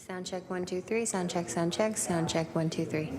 Sound check 1 2 3. Sound check. Sound check. Sound check 1 2 3.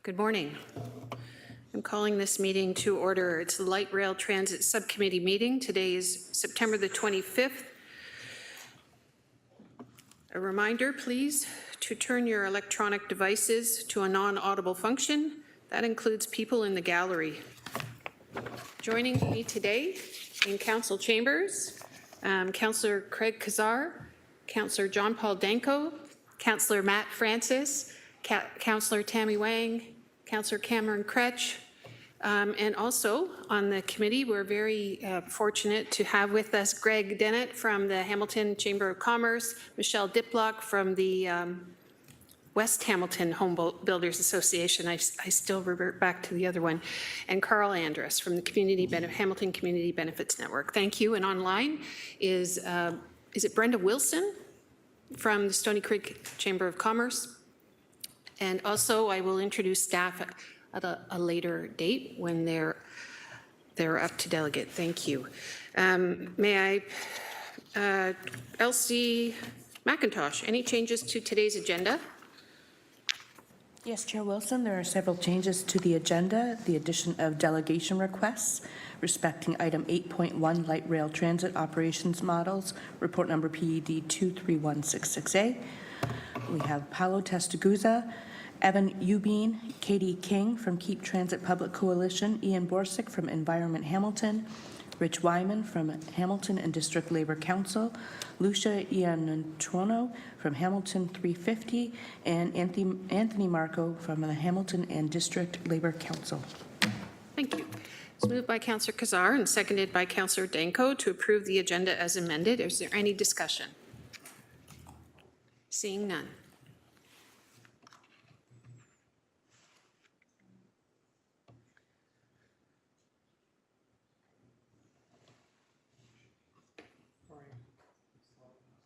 Good morning. I'm calling this meeting to order. It's the Light Rail Transit Subcommittee meeting. Today is September the 25th. A reminder, please, to turn your electronic devices to a non-audible function. That includes people in the gallery. Joining me today in council chambers, Councillor Craig Kazar, Councillor John Paul Danko, Councillor Matt Francis, Councillor Tammy Wang, Councillor Cameron Kretsch, and also on the committee, we're very fortunate to have with us Greg Dennett from the Hamilton Chamber of Commerce, Michelle Diplock from the West Hamilton Home Builders Association. I still revert back to the other one, and Carl Andrus from the Hamilton Community Benefits Network. Thank you. And online is it Brenda Wilson from the Stony Creek Chamber of Commerce? And also, I will introduce staff at a later date when they're up to delegate. Thank you. May I, Elsie McIntosh, any changes to today's agenda? Yes, Chair Wilson, there are several changes to the agenda. The addition of delegation requests respecting item 8.1 light rail transit operations models, report number PED 231668. We have Paolo Testaguza, Evan Eubine, Katie King from Keep Transit Public Coalition, Ian Borsick from Environment Hamilton, Rich Wyman from Hamilton and District Labor Council, Lucia Iantuono from Hamilton 350, and Anthony Marco from the Hamilton and District Labor Council. Thank you. It's moved by Councillor Kazar and seconded by Councillor Danko to approve the agenda as amended. Is there any discussion? Seeing none.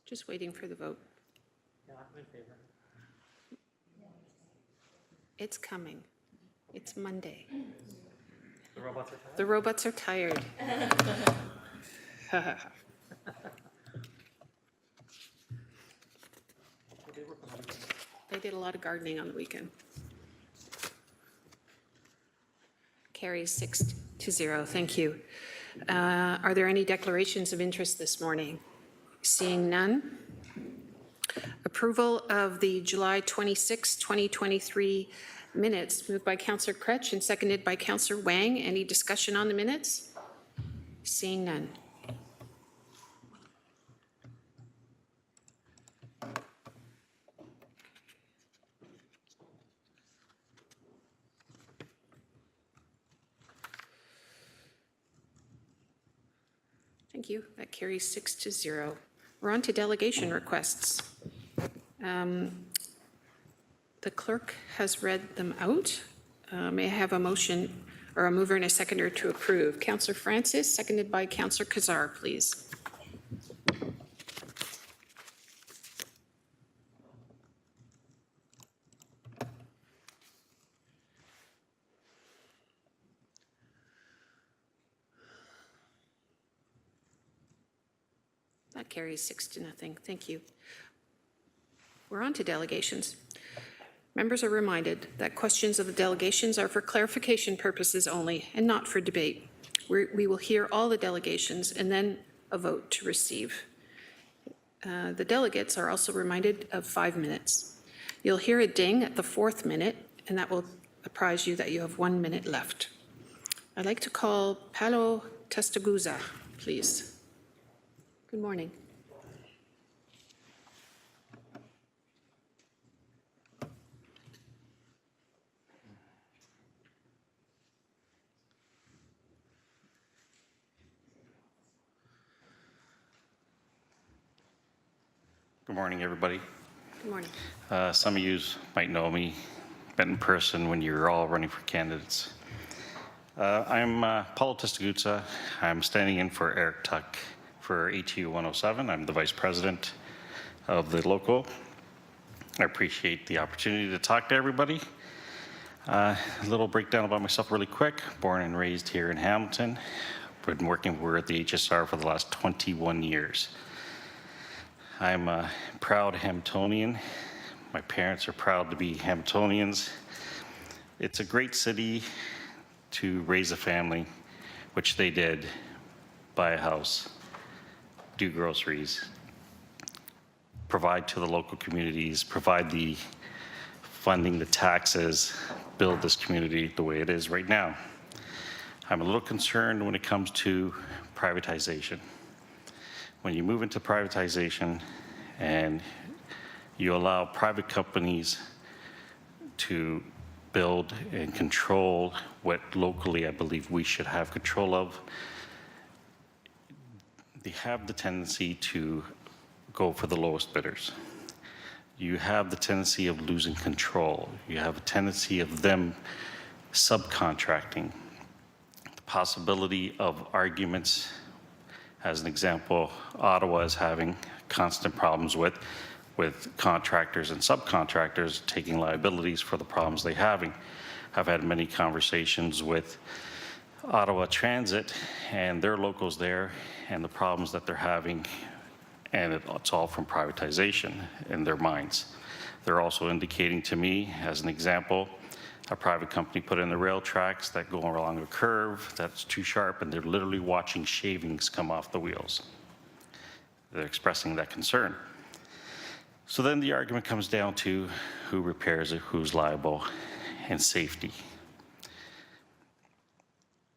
Just waiting for the vote. Yeah, I'm in favor. It's coming. It's Monday. The robots are tired? The robots are tired. They did a lot of gardening on the weekend. Carries 6-0. Thank you. Are there any declarations of interest this morning? Seeing none. Approval of the July 26, 2023 minutes, moved by Councillor Kretsch and seconded by Councillor Wang. Any discussion on the minutes? Seeing none. Thank you. That carries 6-0. We're on to delegation requests. The clerk has read them out. May I have a motion or a mover and a seconder to approve? Councillor Francis, seconded by Councillor Kazar, please. That carries 6-0. Thank you. We're on to delegations. Members are reminded that questions of the delegations are for clarification purposes only and not for debate. We will hear all the delegations and then a vote to receive. The delegates are also reminded of 5 minutes. You'll hear a ding at the 4th minute, and that will apprise you that you have 1 minute left. I'd like to call Paolo Testaguza, please. Good morning. Good morning, everybody. Good morning. Some of you might know me, met in person when you were all running for candidates. I'm Paolo Testaguza. I'm standing in for Eric Tuck for ATU 107. I'm the vice president of the local. I appreciate the opportunity to talk to everybody. A little breakdown about myself really quick. Born and raised here in Hamilton. Been working with the HSR for the last 21 years. I'm a proud Hamiltonian. My parents are proud to be Hamiltonians. It's a great city to raise a family, which they did, buy a house, do groceries, provide to the local communities, provide the funding, the taxes, build this community the way it is right now. I'm a little concerned when it comes to privatization. When you move into privatization and you allow private companies to build and control what locally I believe we should have control of, they have the tendency to go for the lowest bidders. You have the tendency of losing control. You have a tendency of them subcontracting. The possibility of arguments, as an example, Ottawa is having constant problems with contractors and subcontractors taking liabilities for the problems they're having. I've had many conversations with Ottawa Transit and their locals there and the problems that they're having, and it's all from privatization in their minds. They're also indicating to me, as an example, a private company put in the rail tracks that go along a curve that's too sharp, and they're literally watching shavings come off the wheels. They're expressing that concern. So then the argument comes down to who repairs it, who's liable, and safety.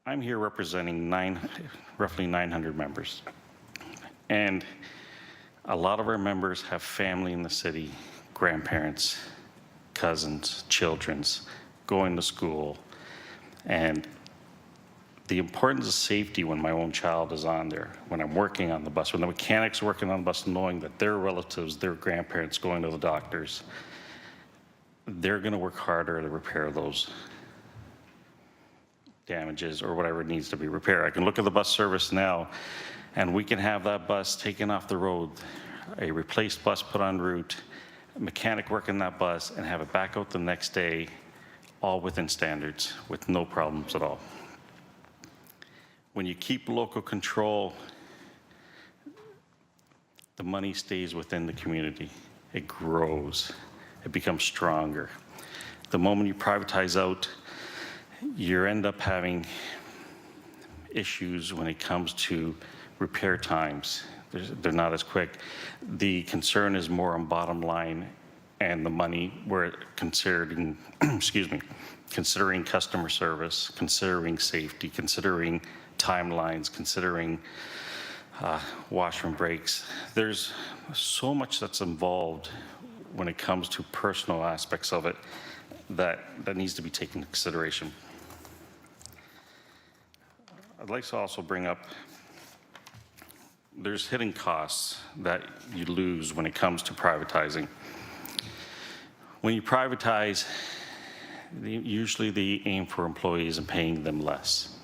I'm here representing roughly 900 members. And a lot of our members have family in the city, grandparents, cousins, children's, going to school. And the importance of safety when my own child is on there, when I'm working on the bus, when the mechanic's working on the bus, knowing that their relatives, their grandparents going to the doctors, they're going to work harder to repair those damages or whatever needs to be repaired. I can look at the bus service now, and we can have that bus taken off the road, a replaced bus put en route, a mechanic working that bus, and have it back out the next day, all within standards, with no problems at all. When you keep local control, the money stays within the community. It grows. It becomes stronger. The moment you privatize out, you end up having issues when it comes to repair times. They're not as quick. The concern is more on bottom line and the money we're considering, considering customer service, considering safety, considering timelines, considering washroom breaks. There's so much that's involved when it comes to personal aspects of it that needs to be taken into consideration. I'd like to also bring up, there's hidden costs that you lose when it comes to privatizing. When you privatize, usually they aim for employees and paying them less.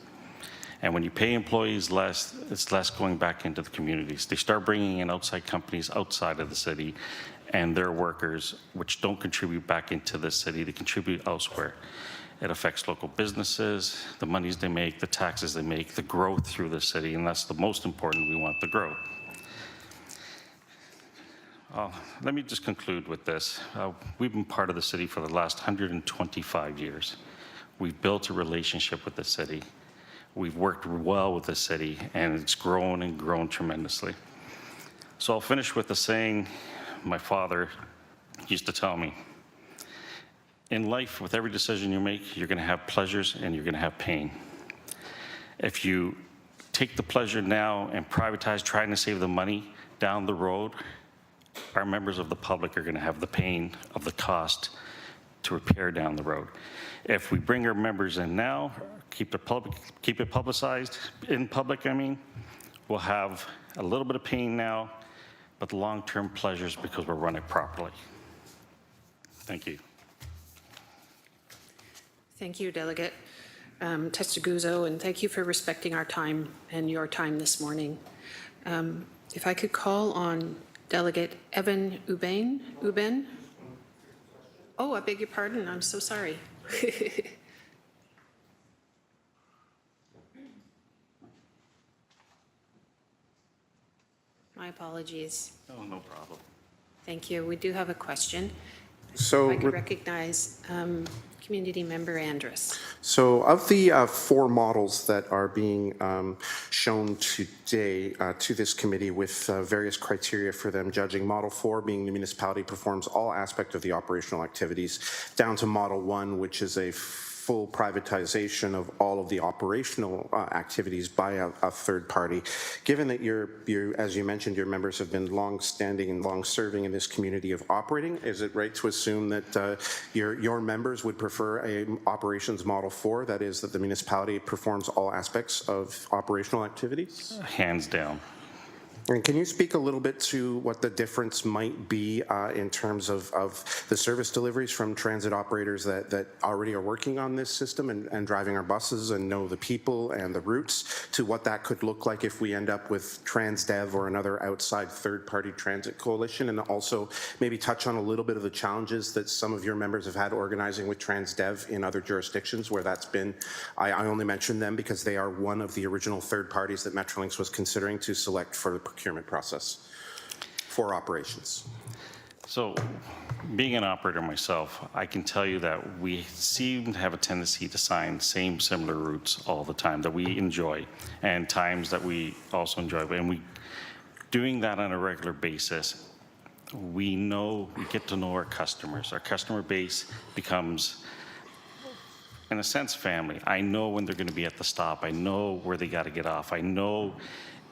And when you pay employees less, it's less going back into the communities. They start bringing in outside companies outside of the city and their workers, which don't contribute back into the city, they contribute elsewhere. It affects local businesses, the monies they make, the taxes they make, the growth through the city, and that's the most important. We want the growth. Let me just conclude with this. We've been part of the city for the last 125 years. We've built a relationship with the city. We've worked well with the city, and it's grown and grown tremendously. So I'll finish with a saying my father used to tell me. In life, with every decision you make, you're going to have pleasures and you're going to have pain. If you take the pleasure now and privatize, trying to save the money down the road, our members of the public are going to have the pain of the cost to repair down the road. If we bring our members in now, keep it publicized in public, we'll have a little bit of pain now, but long-term pleasures because we'll run it properly. Thank you. Thank you, Delegate Testaguzzo, and thank you for respecting our time and your time this morning. If I could call on Delegate Evan Uben. Oh, I beg your pardon. I'm so sorry. My apologies. Oh, no problem. Thank you. We do have a question. So, I could recognize Community Member Andrus. so of the 4 models that are being shown today to this committee with various criteria for them judging, Model 4 being the municipality performs all aspects of the operational activities, down to Model 1, which is a full privatization of all of the operational activities by a third party. Given that as you mentioned, your members have been long-standing and long-serving in this community of operating, is it right to assume that your members would prefer a operations model 4, that is, that the municipality performs all aspects of operational activities? Hands down. And can you speak a little bit to what the difference might be in terms of the service deliveries from transit operators that already are working on this system and driving our buses and know the people and the routes, to what that could look like if we end up with TransDev or another outside third-party transit coalition? And also maybe touch on a little bit of the challenges that some of your members have had organizing with TransDev in other jurisdictions where that's been, I only mention them because they are one of the original third parties that Metrolinx was considering to select for the procurement process for operations. So, being an operator myself, I can tell you that we seem to have a tendency to sign similar routes all the time that we enjoy, and times that we also enjoy. And doing that on a regular basis, we get to know our customers. Our customer base becomes, in a sense, family. I know when they're going to be at the stop. I know where they got to get off. I know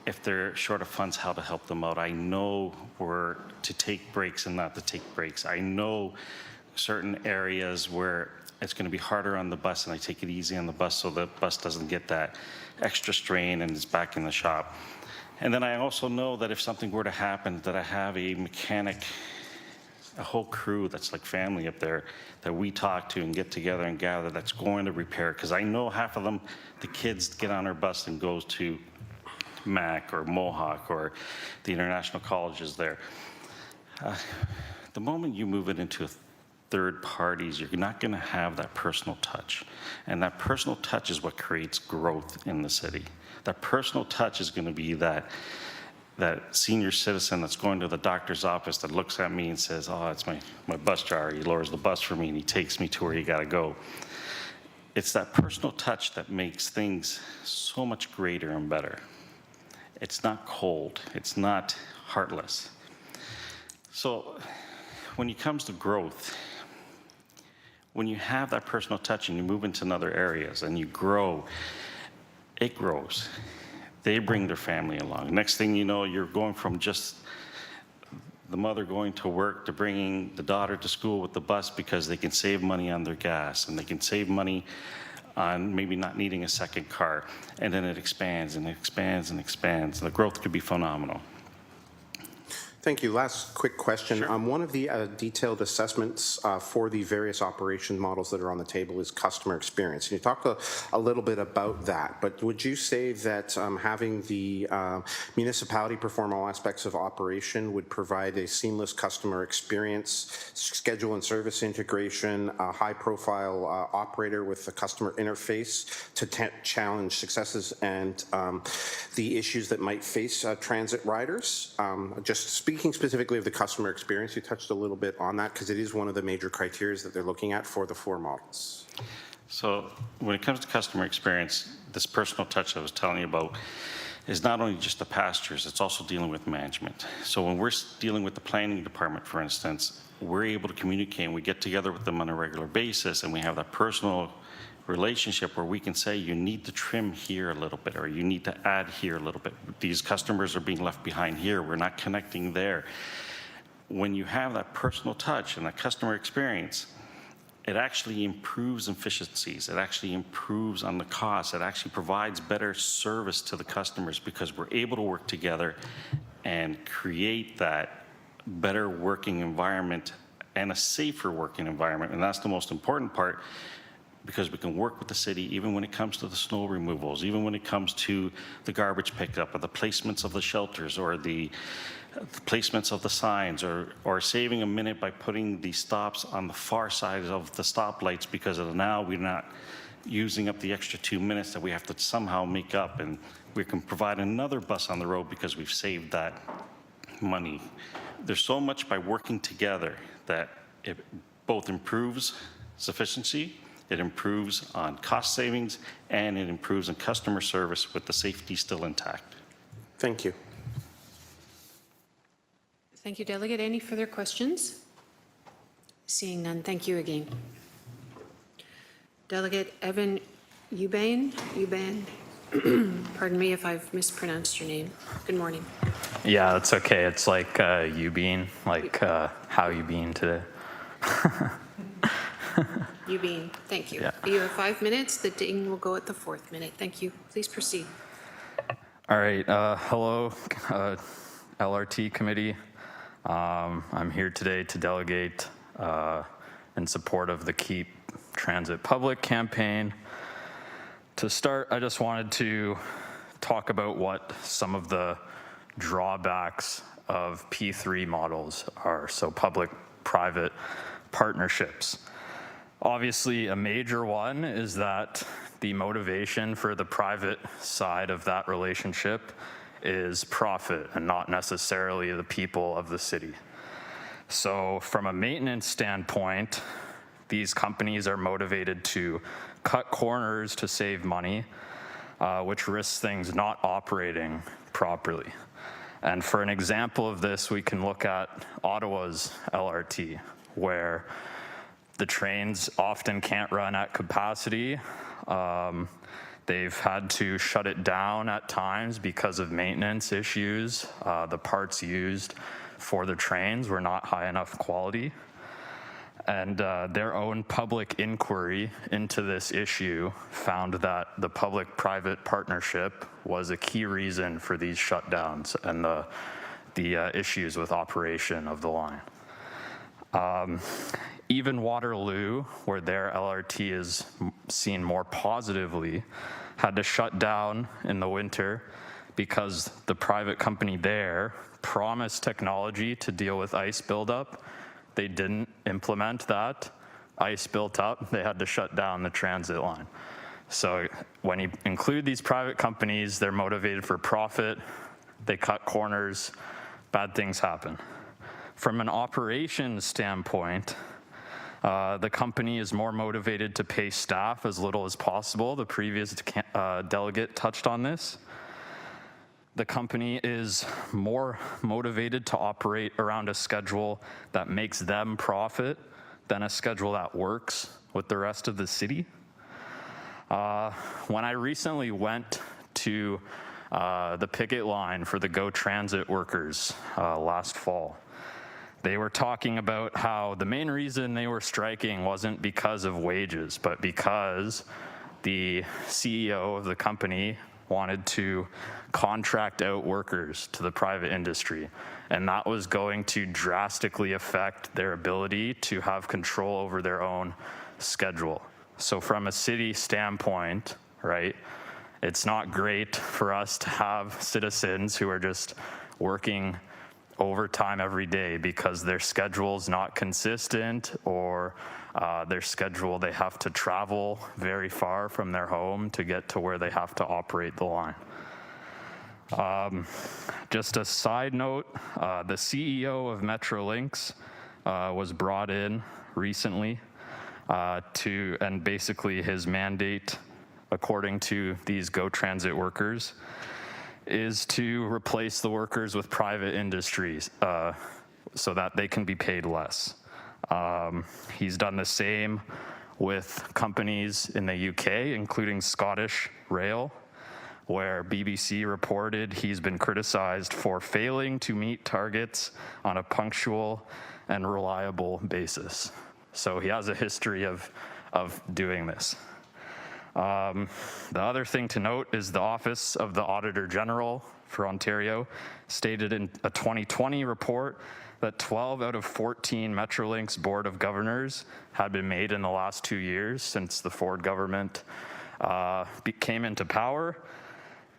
if they're short of funds, how to help them out. I know where to take breaks and not to take breaks. I know certain areas where it's going to be harder on the bus, and I take it easy on the bus so the bus doesn't get that extra strain and is back in the shop. And then I also know that if something were to happen, that I have a mechanic, a whole crew that's like family up there that we talk to and get together and gather that's going to repair. Because I know half of them, the kids get on our bus and goes to Mac or Mohawk or the international colleges there. The moment you move it into third parties, you're not going to have that personal touch. And that personal touch is what creates growth in the city. That personal touch is going to be that senior citizen that's going to the doctor's office that looks at me and says, oh, it's my bus driver. He lowers the bus for me and he takes me to where you got to go. It's that personal touch that makes things so much greater and better. It's not cold. It's not heartless. So when it comes to growth, when you have that personal touch and you move into other areas and you grow, it grows. They bring their family along. Next thing you know, you're going from just the mother going to work to bringing the daughter to school with the bus because they can save money on their gas and they can save money on maybe not needing a second car. And then it expands and expands and expands. The growth could be phenomenal. Thank you. Last quick question. Sure. One of the detailed assessments for the various operation models that are on the table is customer experience. And you talked a little bit about that, but would you say that having the municipality perform all aspects of operation would provide a seamless customer experience, schedule and service integration, a high-profile operator with the customer interface to challenge successes and the issues that might face transit riders? Just speaking specifically of the customer experience, you touched a little bit on that because it is one of the major criteria that they're looking at for the 4 models. So when it comes to customer experience, this personal touch I was telling you about is not only just the passengers, it's also dealing with management. So when we're dealing with the planning department, for instance, we're able to communicate and we get together with them on a regular basis and we have that personal relationship where we can say you need to trim here a little bit or you need to add here a little bit. These customers are being left behind here. We're not connecting there. When you have that personal touch and that customer experience, it actually improves efficiencies. It actually improves on the cost. It actually provides better service to the customers because we're able to work together and create that better working environment and a safer working environment. And that's the most important part, because we can work with the city even when it comes to the snow removals, even when it comes to the garbage pickup or the placements of the shelters or the placements of the signs or saving a minute by putting the stops on the far side of the stoplights because of now we're not using up the extra 2 minutes that we have to somehow make up, and we can provide another bus on the road because we've saved that money. There's so much by working together that it both improves sufficiency, it improves on cost savings, and it improves on customer service with the safety still intact. Thank you. Thank you, Delegate. Any further questions? Seeing none, thank you again. Delegate Evan Eubank, pardon me if I've mispronounced your name. Good morning. Yeah, that's okay. It's like you being, like how you being today. Eubank, thank you. Yeah. You have 5 minutes. The ding will go at the 4th minute. Thank you. Please proceed. All right. Hello, LRT committee. I'm here today to delegate in support of the Keep Transit Public campaign. To start, I just wanted to talk about what some of the drawbacks of P3 models are, so public-private partnerships. Obviously, a major one is that the motivation for the private side of that relationship is profit and not necessarily the people of the city. So from a maintenance standpoint, these companies are motivated to cut corners to save money, which risks things not operating properly. And for an example of this, we can look at Ottawa's LRT, where the trains often can't run at capacity. They've had to shut it down at times because of maintenance issues. The parts used for the trains were not high enough quality. And their own public inquiry into this issue found that the public-private partnership was a key reason for these shutdowns and the issues with operation of the line. Even Waterloo, where their LRT is seen more positively, had to shut down in the winter because the private company there promised technology to deal with ice buildup. They didn't implement that. Ice built up, they had to shut down the transit line. So when you include these private companies, they're motivated for profit, they cut corners, bad things happen. From an operations standpoint, the company is more motivated to pay staff as little as possible. The previous delegate touched on this. The company is more motivated to operate around a schedule that makes them profit than a schedule that works with the rest of the city. When I recently went to the picket line for the GO Transit workers last fall, they were talking about how the main reason they were striking wasn't because of wages, but because the CEO of the company wanted to contract out workers to the private industry. And that was going to drastically affect their ability to have control over their own schedule. So from a city standpoint, right, it's not great for us to have citizens who are just working overtime every day because their schedule is not consistent, or their schedule, they have to travel very far from their home to get to where they have to operate the line. Just a side note, the CEO of Metrolinx was brought in recently and basically his mandate, according to these GO Transit workers, is to replace the workers with private industries so that they can be paid less. He's done the same with companies in the UK, including Scottish Rail, where BBC reported he's been criticized for failing to meet targets on a punctual and reliable basis. So he has a history of doing this. The other thing to note is the Office of the Auditor General for Ontario stated in a 2020 report that 12 out of 14 Metrolinx Board of Governors had been made in the last 2 years since the Ford government came into power,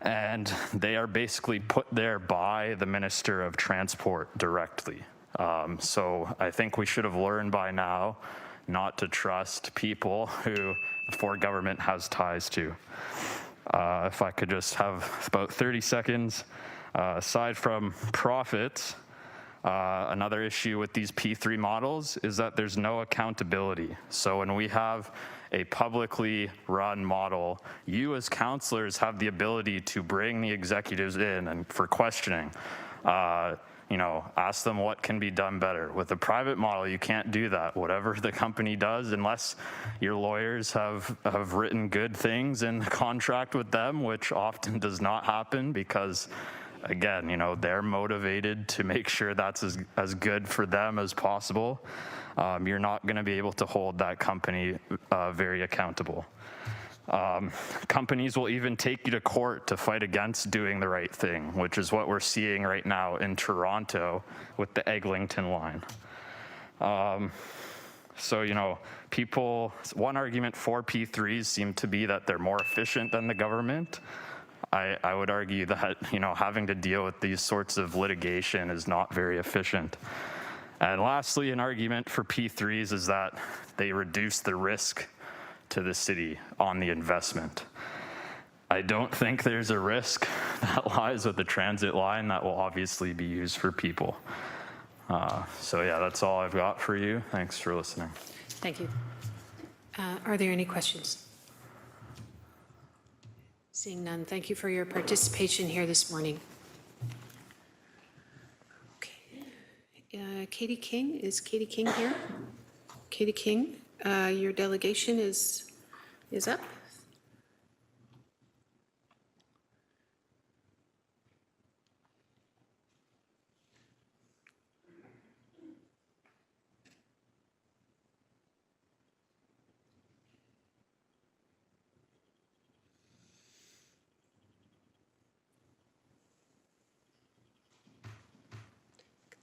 and they are basically put there by the Minister of Transport directly. So I think we should have learned by now not to trust people who the Ford government has ties to. If I could just have about 30 seconds. Aside from profits, Another issue with these P3 models is that there's no accountability. So when we have a publicly run model, you as councillors have the ability to bring the executives in and for questioning. Ask them what can be done better. With a private model, you can't do that. Whatever the company does, unless your lawyers have written good things in the contract with them, which often does not happen because, again, they're motivated to make sure that's as good for them as possible. You're not going to be able to hold that company very accountable. Companies will even take you to court to fight against doing the right thing, which is what we're seeing right now in Toronto with the Eglinton line. One argument for P3s seem to be that they're more efficient than the government. I would argue that, having to deal with these sorts of litigation is not very efficient. And lastly, an argument for P3s is that they reduce the risk to the city on the investment. I don't think there's a risk that lies with the transit line that will obviously be used for people. That's all I've got for you. Thanks for listening. Thank you. Are there any questions? Seeing none, thank you for your participation here this morning. Okay. Katie King, is Katie King here? Katie King, your delegation is up.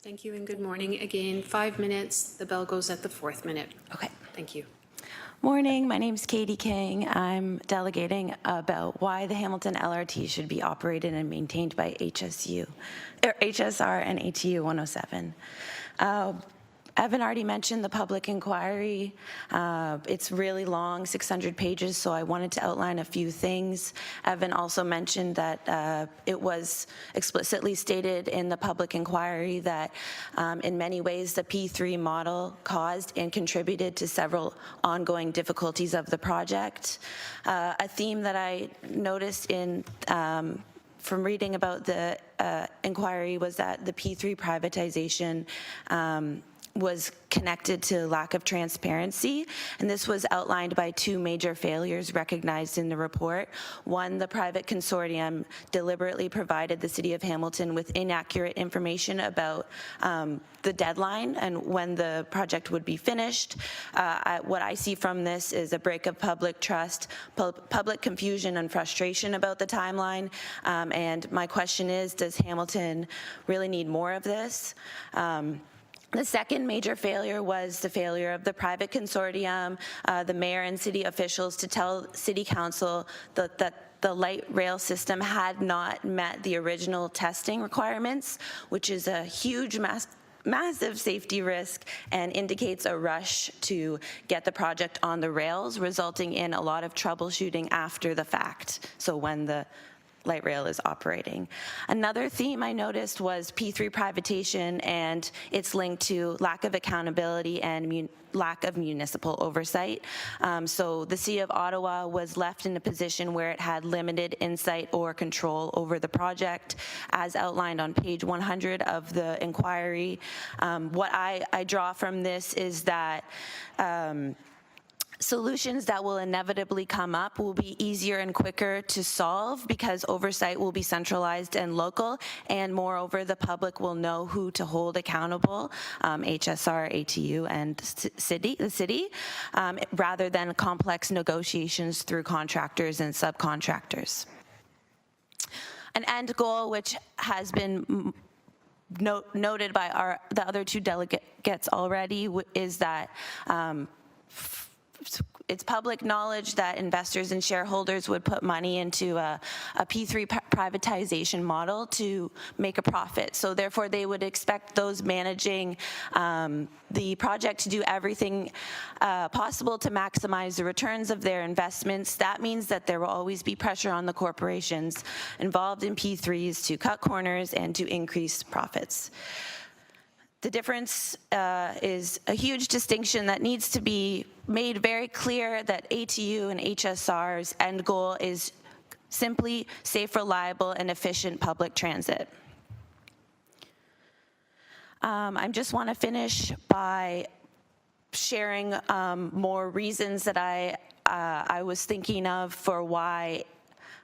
Thank you and good morning. Again, 5 minutes. The bell goes at the 4th minute. Okay. Thank you. Morning, my name's Katie King. I'm delegating about why the Hamilton LRT should be operated and maintained by HSR and ATU 107. Evan already mentioned the public inquiry. It's really long, 600 pages, so I wanted to outline a few things. Evan also mentioned that it was explicitly stated in the public inquiry that in many ways the P3 model caused and contributed to several ongoing difficulties of the project. A theme that I noticed from reading about the inquiry was that the P3 privatization was connected to lack of transparency, and this was outlined by two major failures recognized in the report. One, the private consortium deliberately provided the City of Hamilton with inaccurate information about the deadline and when the project would be finished. What I see from this is a break of public trust, public confusion and frustration about the timeline, and my question is, does Hamilton really need more of this? The second major failure was the failure of the private consortium, the mayor and city officials to tell City Council that the light rail system had not met the original testing requirements, which is a huge, massive safety risk and indicates a rush to get the project on the rails, resulting in a lot of troubleshooting after the fact, so when the light rail is operating. Another theme I noticed was P3 privatization and its link to lack of accountability and lack of municipal oversight. So the City of Ottawa was left in a position where it had limited insight or control over the project, as outlined on page 100 of the inquiry. What I draw from this is that solutions that will inevitably come up will be easier and quicker to solve because oversight will be centralized and local, and moreover, the public will know who to hold accountable, HSR, ATU, and the city, rather than complex negotiations through contractors and subcontractors. An end goal, which has been noted by the other two delegates already, is that it's public knowledge that investors and shareholders would put money into a P3 privatization model to make a profit. So therefore, they would expect those managing the project to do everything possible to maximize the returns of their investments. That means that there will always be pressure on the corporations involved in P3s to cut corners and to increase profits. The difference is a huge distinction that needs to be made very clear, that ATU and HSR's end goal is simply safe, reliable, and efficient public transit. I just want to finish by sharing more reasons that I was thinking of for why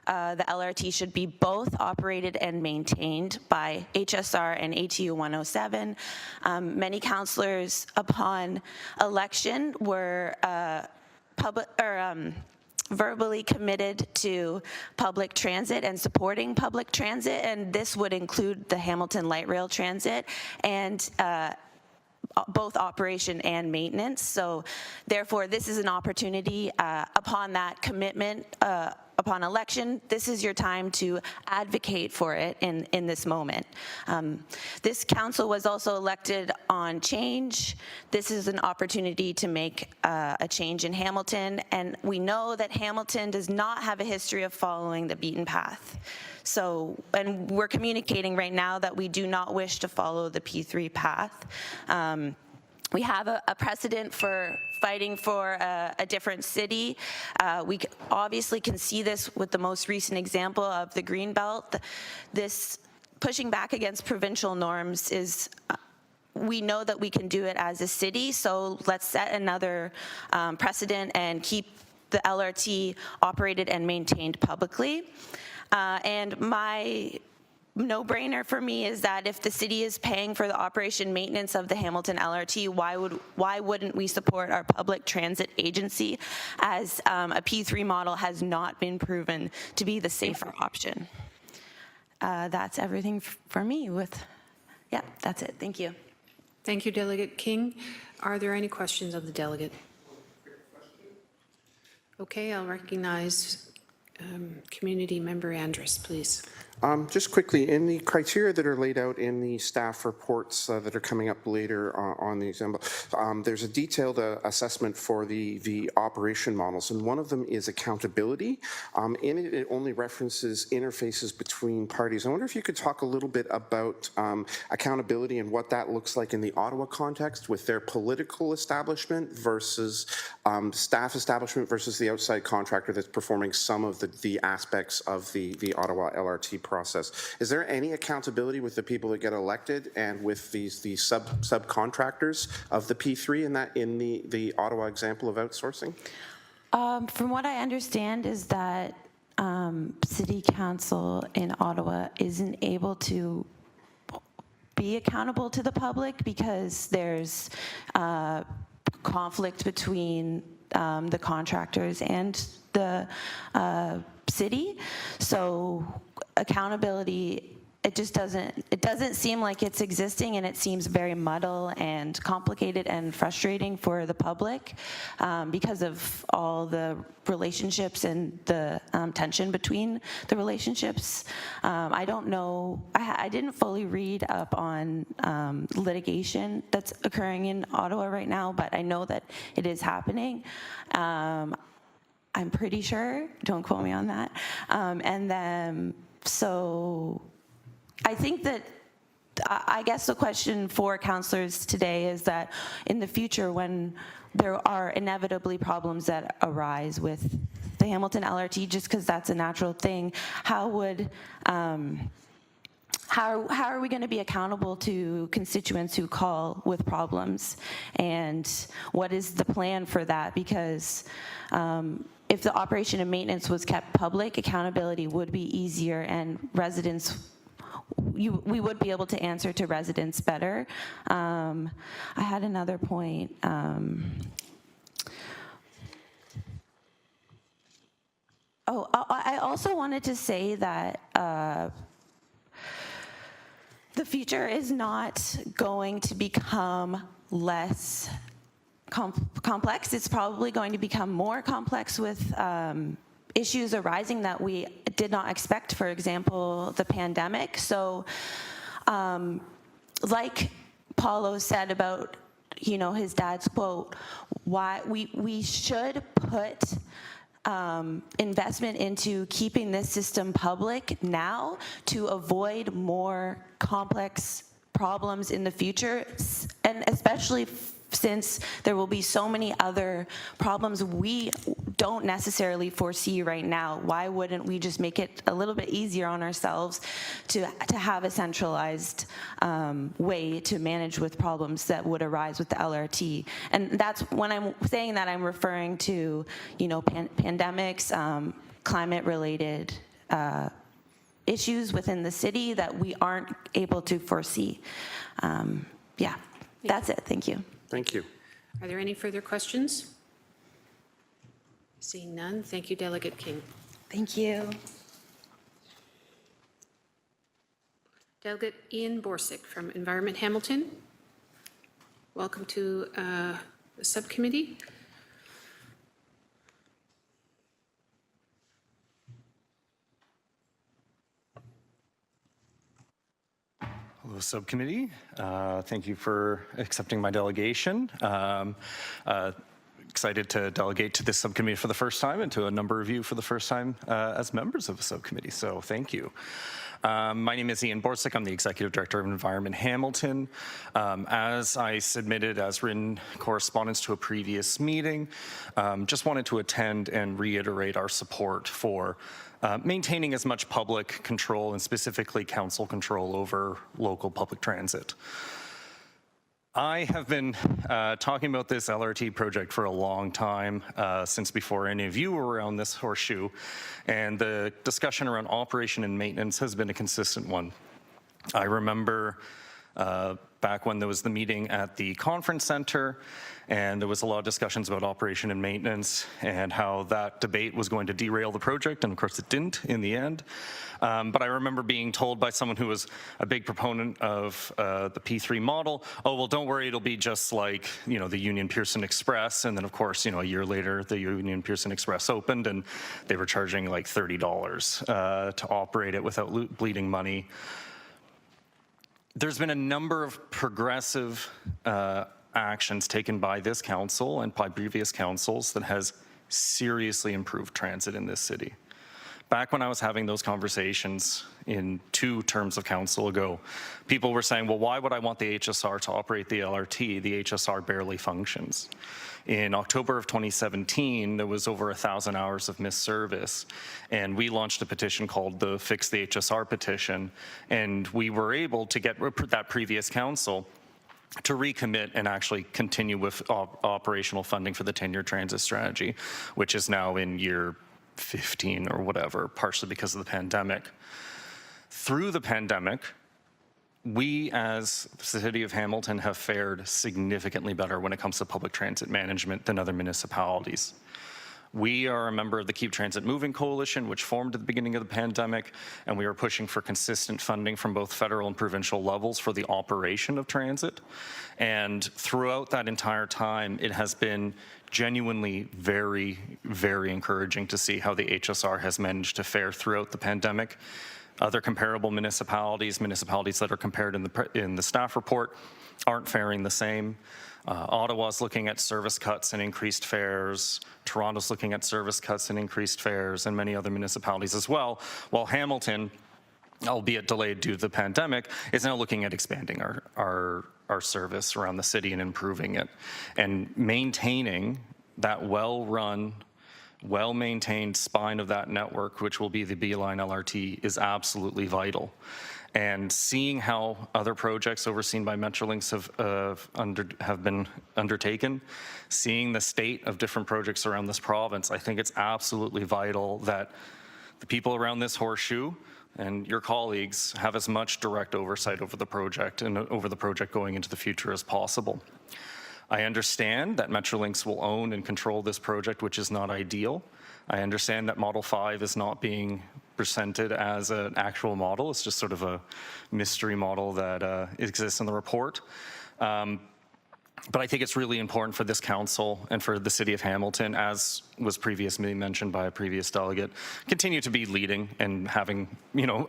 the LRT should be both operated and maintained by HSR and ATU 107. Many councillors upon election were verbally committed to public transit and supporting public transit, and this would include the Hamilton Light Rail Transit and both operation and maintenance. So therefore, this is an opportunity upon that commitment, upon election, this is your time to advocate for it in this moment. This council was also elected on change. This is an opportunity to make a change in Hamilton, and we know that Hamilton does not have a history of following the beaten path. So, and we're communicating right now that we do not wish to follow the P3 path. We have a precedent for fighting for a different city. We obviously can see this with the most recent example of the Greenbelt. This pushing back against provincial norms is, we know that we can do it as a city, so let's set another precedent and keep the LRT operated and maintained publicly. And my no-brainer for me is that if the city is paying for the operation maintenance of the Hamilton LRT, why wouldn't we support our public transit agency, as a P3 model has not been proven to be the safer option. That's everything for me yeah, that's it. Thank you. Thank you, Delegate King. Are there any questions of the delegate? Okay, I'll recognize Community Member Andrus, please. Just quickly, in the criteria that are laid out in the staff reports that are coming up later on the example, there's a detailed assessment for the operation models, and one of them is accountability. In it, it only references interfaces between parties. I wonder if you could talk a little bit about accountability and what that looks like in the Ottawa context with their political establishment versus staff establishment versus the outside contractor that's performing some of the aspects of the Ottawa LRT process. Is there any accountability with the people that get elected and with these subcontractors of the P3 in the Ottawa example of outsourcing? From what I understand is that City Council in Ottawa isn't able to be accountable to the public because there's conflict between the contractors and the city. So accountability, it doesn't seem like it's existing, and it seems very muddled and complicated and frustrating for the public because of all the relationships and the tension between the relationships. I don't know, I didn't fully read up on litigation that's occurring in Ottawa right now, but I know that it is happening. I'm pretty sure, don't quote me on that. And then, so I think that, I guess the question for councillors today is that in the future, when there are inevitably problems that arise with the Hamilton LRT, just because that's a natural thing, how are we going to be accountable to constituents who call with problems? And what is the plan for that? Because if the operation and maintenance was kept public, accountability would be easier, and residents, we would be able to answer to residents better. I had another point. I also wanted to say that the future is not going to become less complex. It's probably going to become more complex with issues arising that we did not expect, for example, the pandemic. So like Paulo said about, his dad's quote, why we should put investment into keeping this system public now to avoid more complex problems in the future, and especially since there will be so many other problems we don't necessarily foresee right now. Why wouldn't we just make it a little bit easier on ourselves to have a centralized way to manage with problems that would arise with the LRT? And that's when I'm saying that, I'm referring to, you know, pandemics, climate-related issues within the city that we aren't able to foresee. Yeah, that's it. Thank you. Thank you. Are there any further questions? Seeing none, thank you, Delegate King. Thank you. Delegate Ian Borsick from Environment Hamilton. Welcome to the subcommittee. Hello, subcommittee. Thank you for accepting my delegation. Excited to delegate to this subcommittee for the first time and to a number of you for the first time as members of the subcommittee, so thank you. My name is Ian Borsick. I'm the Executive Director of Environment Hamilton. As I submitted as written correspondence to a previous meeting, just wanted to attend and reiterate our support for maintaining as much public control and specifically council control over local public transit. I have been talking about this LRT project for a long time, since before any of you were around this horseshoe, and the discussion around operation and maintenance has been a consistent one. I remember back when there was the meeting at the conference center, and there was a lot of discussions about operation and maintenance and how that debate was going to derail the project, and of course it didn't in the end. But I remember being told by someone who was a big proponent of the P3 model, oh, well, don't worry, it'll be just like, you know, the Union Pearson Express. And then, of course, you know, a year later, the Union Pearson Express opened, and they were charging like $30 to operate it without bleeding money. There's been a number of progressive actions taken by this council and by previous councils that has seriously improved transit in this city. Back when I was having those conversations in 2 terms of council ago, people were saying, well, why would I want the HSR to operate the LRT? The HSR barely functions. In October of 2017, there was over 1,000 hours of missed service, and we launched a petition called the Fix the HSR petition, and we were able to get that previous council to recommit and actually continue with operational funding for the 10-year transit strategy, which is now in year 15 or whatever, partially because of the pandemic. Through the pandemic, we as the City of Hamilton have fared significantly better when it comes to public transit management than other municipalities. We are a member of the Keep Transit Moving Coalition, which formed at the beginning of the pandemic, and we are pushing for consistent funding from both federal and provincial levels for the operation of transit. And throughout that entire time, it has been genuinely very, very encouraging to see how the HSR has managed to fare throughout the pandemic. Other comparable municipalities that are compared in the staff report, aren't faring the same. Ottawa's looking at service cuts and increased fares. Toronto's looking at service cuts and increased fares, and many other municipalities as well. While Hamilton, albeit delayed due to the pandemic, is now looking at expanding our service around the city and improving it. And maintaining that well-run, well-maintained spine of that network, which will be the Beeline LRT, is absolutely vital. And seeing how other projects overseen by Metrolinx have been undertaken, seeing the state of different projects around this province, I think it's absolutely vital that the people around this horseshoe and your colleagues have as much direct oversight over the project and over the project going into the future as possible. I understand that Metrolinx will own and control this project, which is not ideal. I understand that Model 5 is not being presented as an actual model. It's just sort of a mystery model that exists in the report. But I think it's really important for this council and for the city of Hamilton, as was previously mentioned by a previous delegate, continue to be leading and having,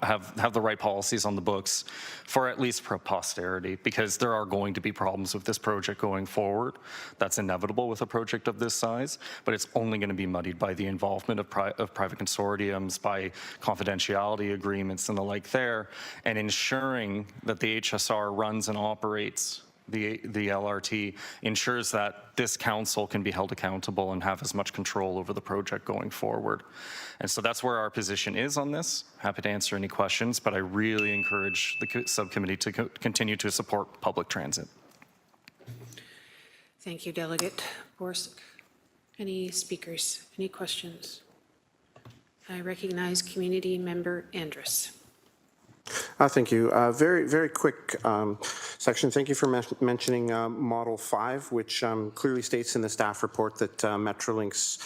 have the right policies on the books for at least for posterity, because there are going to be problems with this project going forward. That's inevitable with a project of this size, but it's only going to be muddied by the involvement of private consortiums, by confidentiality agreements and the like there, and ensuring that the HSR runs and operates the LRT ensures that this council can be held accountable and have as much control over the project going forward. And so that's where our position is on this. Happy to answer any questions, but I really encourage the subcommittee to continue to support public transit. Thank you, Delegate Borsuk. Any speakers? Any questions? I recognize Community Member Andrus. Thank you. Very, very quick section. Thank you for mentioning Model 5, which clearly states in the staff report that Metrolinx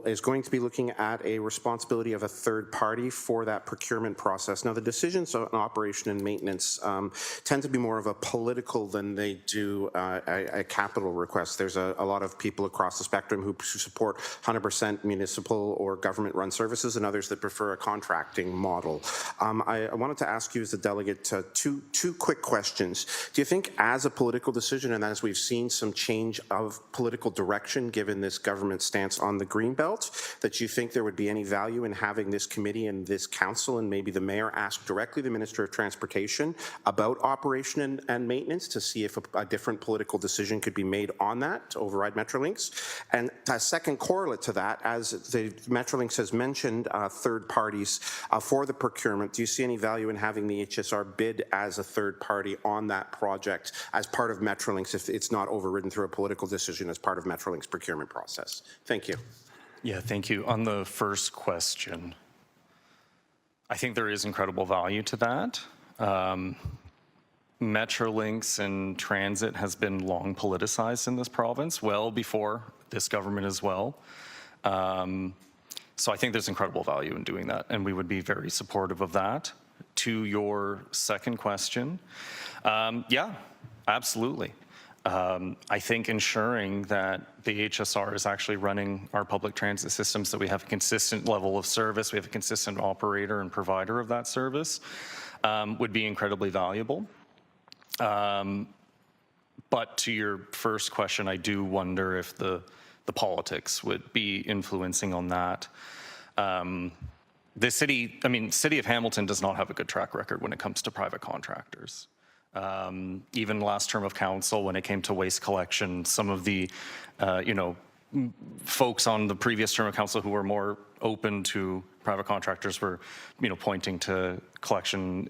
is going to be looking at a responsibility of a third party for that procurement process. Now, the decisions on operation and maintenance tend to be more of a political than they do a capital request. There's a lot of people across the spectrum who support 100% municipal or government-run services, and others that prefer a contracting model. I wanted to ask you as a delegate two quick questions. Do you think as a political decision, and as we've seen some change of political direction given this government stance on the Greenbelt, that you think there would be any value in having this committee and this council and maybe the mayor ask directly the Minister of Transportation about operation and maintenance to see if a different political decision could be made on that to override Metrolinx? And a second correlate to that, as the Metrolinx has mentioned third parties for the procurement, do you see any value in having the HSR bid as a third party on that project as part of Metrolinx if it's not overridden through a political decision as part of Metrolinx procurement process? Thank you. Yeah, thank you. On the first question, I think there is incredible value to that. Metrolinx and transit has been long politicized in this province, well before this government as well. So I think there's incredible value in doing that, and we would be very supportive of that. To your second question, yeah, absolutely. I think ensuring that the HSR is actually running our public transit systems, that we have a consistent level of service, we have a consistent operator and provider of that service, would be incredibly valuable. But to your first question, I do wonder if the politics would be influencing on that. The city of Hamilton does not have a good track record when it comes to private contractors. Even last term of council, when it came to waste collection, some of the, folks on the previous term of council who were more open to private contractors were, pointing to collection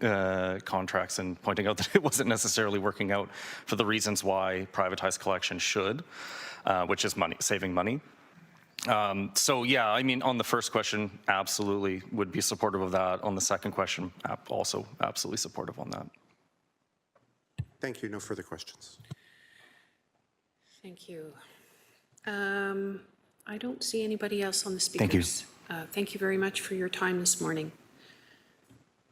contracts and pointing out that it wasn't necessarily working out for the reasons why privatized collection should, which is money, saving money. So yeah, on the first question, absolutely would be supportive of that. On the second question, also absolutely supportive on that. Thank you. No further questions. Thank you. I don't see anybody else on the speakers. Thank you. Thank you very much for your time this morning.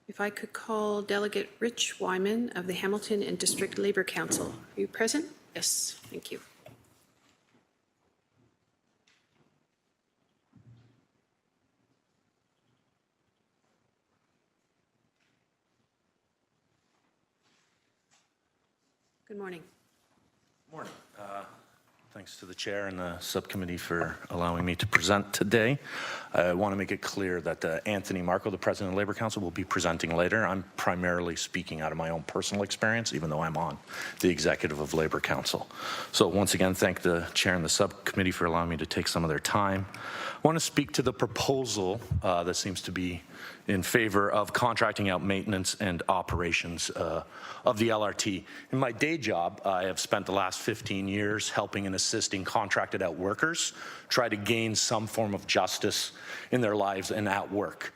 If I could call Delegate Rich Wyman of the Hamilton and District Labour Council. Are you present? Yes, thank you. Good morning. Morning. Thanks to the chair and the subcommittee for allowing me to present today. I want to make it clear that Anthony Marco, the president of the Labour Council, will be presenting later. I'm primarily speaking out of my own personal experience, even though I'm on the executive of Labour Council. So once again, thank the chair and the subcommittee for allowing me to take some of their time. I want to speak to the proposal that seems to be in favor of contracting out maintenance and operations of the LRT. In my day job, I have spent the last 15 years helping and assisting contracted out workers try to gain some form of justice in their lives and at work.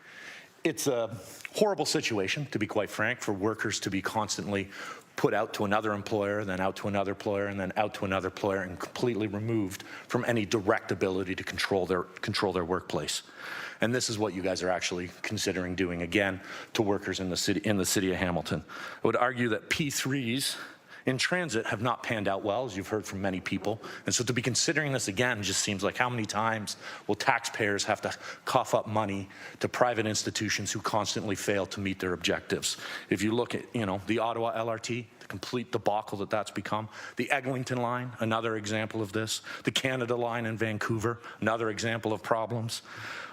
It's a horrible situation, to be quite frank, for workers to be constantly put out to another employer, then out to another employer, and then out to another employer, and completely removed from any direct ability to control their workplace. And this is what you guys are actually considering doing again to workers in the city of Hamilton. I would argue that P3s in transit have not panned out well, as you've heard from many people. And so to be considering this again just seems like how many times will taxpayers have to cough up money to private institutions who constantly fail to meet their objectives. If you look at, the Ottawa LRT, the complete debacle that's become, the Eglinton line, another example of this, the Canada line in Vancouver, another example of problems,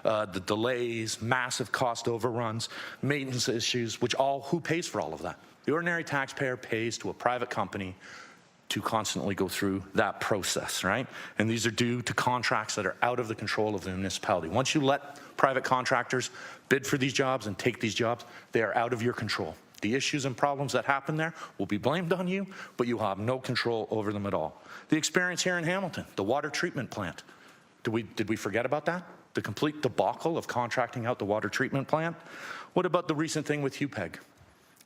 the delays, massive cost overruns, maintenance issues, who pays for all of that? The ordinary taxpayer pays to a private company to constantly go through that process, right? And these are due to contracts that are out of the control of the municipality. Once you let private contractors bid for these jobs and take these jobs, they are out of your control. The issues and problems that happen there will be blamed on you, but you have no control over them at all. The experience here in Hamilton, the water treatment plant. Did we forget about that? The complete debacle of contracting out the water treatment plant? What about the recent thing with UPEG,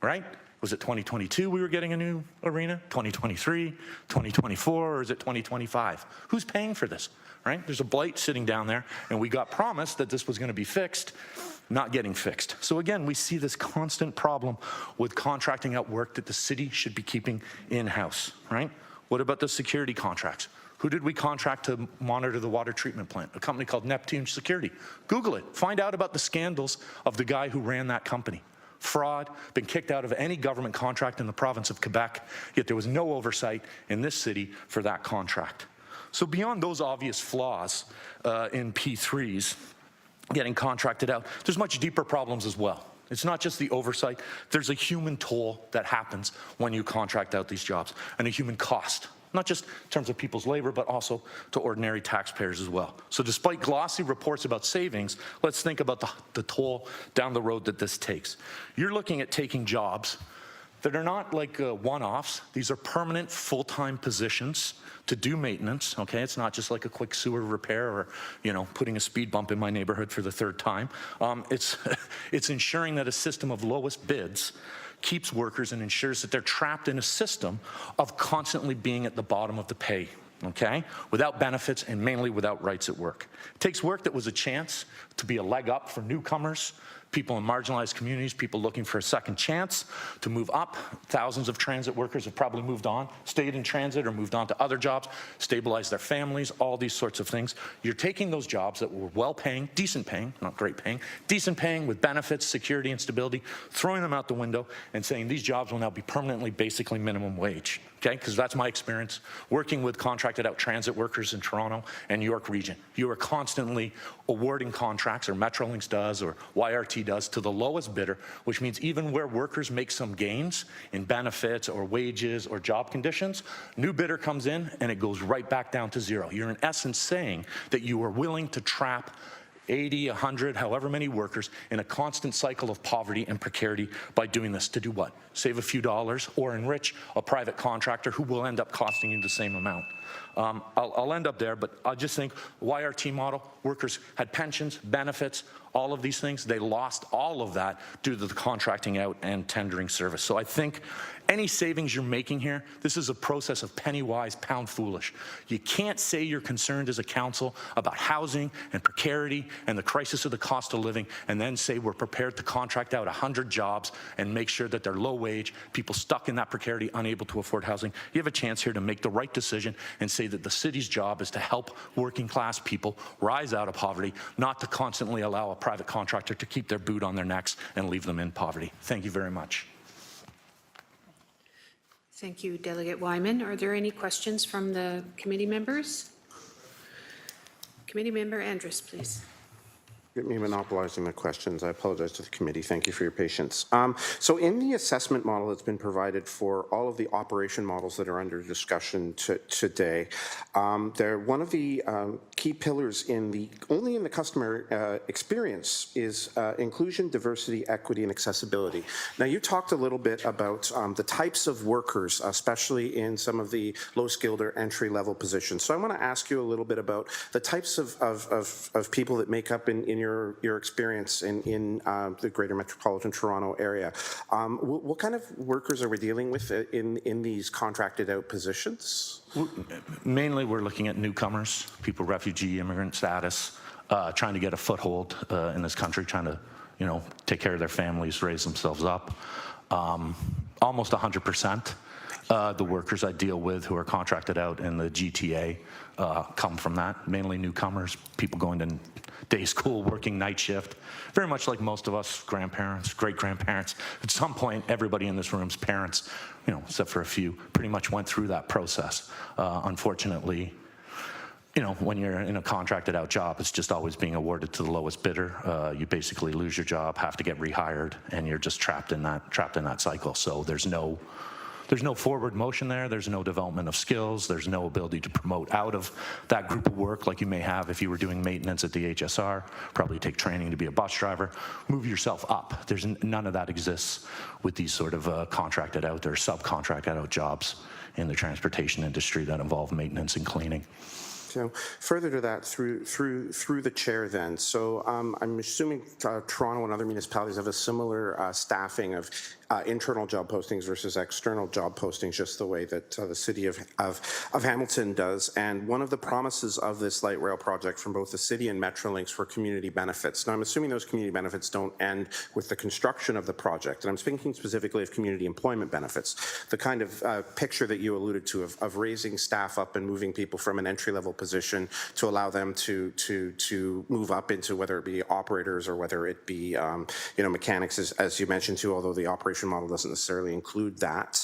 right? Was it 2022 we were getting a new arena? 2023, 2024, or is it 2025? Who's paying for this, right? There's a blight sitting down there, and we got promised that this was going to be fixed, not getting fixed. So again, we see this constant problem with contracting out work that the city should be keeping in-house, right? What about the security contracts? Who did we contract to monitor the water treatment plant? A company called Neptune Security. Google it. Find out about the scandals of the guy who ran that company. Fraud, been kicked out of any government contract in the province of Quebec, yet there was no oversight in this city for that contract. So beyond those obvious flaws in P3s getting contracted out, there's much deeper problems as well. It's not just the oversight, there's a human toll that happens when you contract out these jobs, and a human cost. Not just in terms of people's labor, but also to ordinary taxpayers as well. So despite glossy reports about savings, let's think about the toll down the road that this takes. You're looking at taking jobs that are not like one-offs. These are permanent, full-time positions to do maintenance, okay? It's not just like a quick sewer repair or, putting a speed bump in my neighborhood for the third time. It's ensuring that a system of lowest bids keeps workers and ensures that they're trapped in a system of constantly being at the bottom of the pay, okay? Without benefits and mainly without rights at work. It takes work that was a chance to be a leg up for newcomers, people in marginalized communities, people looking for a second chance to move up. Thousands of transit workers have probably moved on, stayed in transit or moved on to other jobs, stabilized their families, all these sorts of things. You're taking those jobs that were well-paying, decent paying, not great paying, decent paying with benefits, security, and stability, throwing them out the window and saying these jobs will now be permanently, basically minimum wage. Okay, because that's my experience working with contracted out transit workers in Toronto and York region. You are constantly awarding contracts, or Metrolinx does, or YRT does, to the lowest bidder, which means even where workers make some gains in benefits or wages or job conditions, new bidder comes in and it goes right back down to zero. You're in essence saying that you are willing to trap 80, 100, however many workers in a constant cycle of poverty and precarity by doing this. To do what? Save a few dollars or enrich a private contractor who will end up costing you the same amount. I'll end up there, but I just think YRT model, workers had pensions, benefits, all of these things. They lost all of that due to the contracting out and tendering service. So I think any savings you're making here, this is a process of penny wise, pound foolish. You can't say you're concerned as a council about housing and precarity and the crisis of the cost of living and then say we're prepared to contract out 100 jobs and make sure that they're low wage, people stuck in that precarity, unable to afford housing. You have a chance here to make the right decision and say that the city's job is to help working class people rise out of poverty, not to constantly allow a private contractor to keep their boot on their necks and leave them in poverty. Thank you very much. Thank you, Delegate Wyman. Are there any questions from the committee members? Committee Member Andrus, please. Get me monopolizing the questions. I apologize to the committee. Thank you for your patience. So in the assessment model that's been provided for all of the operation models that are under discussion today, they're one of the key pillars only in the customer experience is inclusion, diversity, equity, and accessibility. Now, you talked a little bit about the types of workers, especially in some of the low-skilled or entry-level positions. So I want to ask you a little bit about the types of people that make up in your experience in the Greater Metropolitan Toronto area. What kind of workers are we dealing with in these contracted out positions? Mainly we're looking at newcomers, people, refugee, immigrant status, trying to get a foothold in this country, trying to, take care of their families, raise themselves up. Almost 100% The workers I deal with who are contracted out in the GTA come from that, mainly newcomers, people going to day school, working night shift, very much like most of us, grandparents, great-grandparents. At some point, everybody in this room's parents, you know, except for a few, pretty much went through that process. Unfortunately, you know, when you're in a contracted out job, it's just always being awarded to the lowest bidder. You basically lose your job, have to get rehired, and you're just trapped in that cycle. So there's no forward motion there. There's no development of skills. There's no ability to promote out of that group of work like you may have if you were doing maintenance at the HSR, probably take training to be a bus driver, move yourself up. There's none of that exists with these sort of contracted out or subcontracted out jobs in the transportation industry that involve maintenance and cleaning. So further to that, through the chair then, so I'm assuming Toronto and other municipalities have a similar staffing of internal job postings versus external job postings, just the way that the city of Hamilton does. And one of the promises of this light rail project from both the city and Metrolinx were community benefits. Now I'm assuming those community benefits don't end with the construction of the project, and I'm speaking specifically of community employment benefits, the kind of picture that you alluded to of raising staff up and moving people from an entry-level position to allow them to move up into whether it be operators or whether it be mechanics, as you mentioned too, although the operation model doesn't necessarily include that.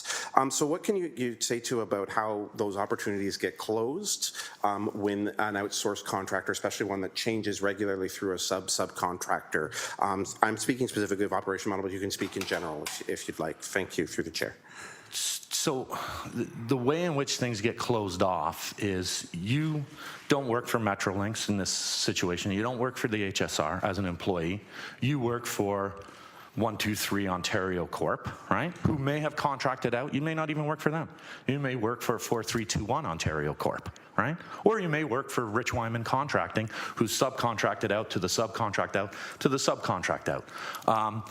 So what can you say to about how those opportunities get closed when an outsourced contractor, especially one that changes regularly through a subcontractor? I'm speaking specifically of operation model, but you can speak in general if you'd like. Thank you, through the chair. So the way in which things get closed off is you don't work for Metrolinx in this situation. You don't work for the HSR as an employee. You work for 123 Ontario Corp, right? Who may have contracted out. You may not even work for them. You may work for 4321 Ontario Corp, right? Or you may work for Rich Wyman Contracting, who's subcontracted out to the subcontract out to the subcontract out.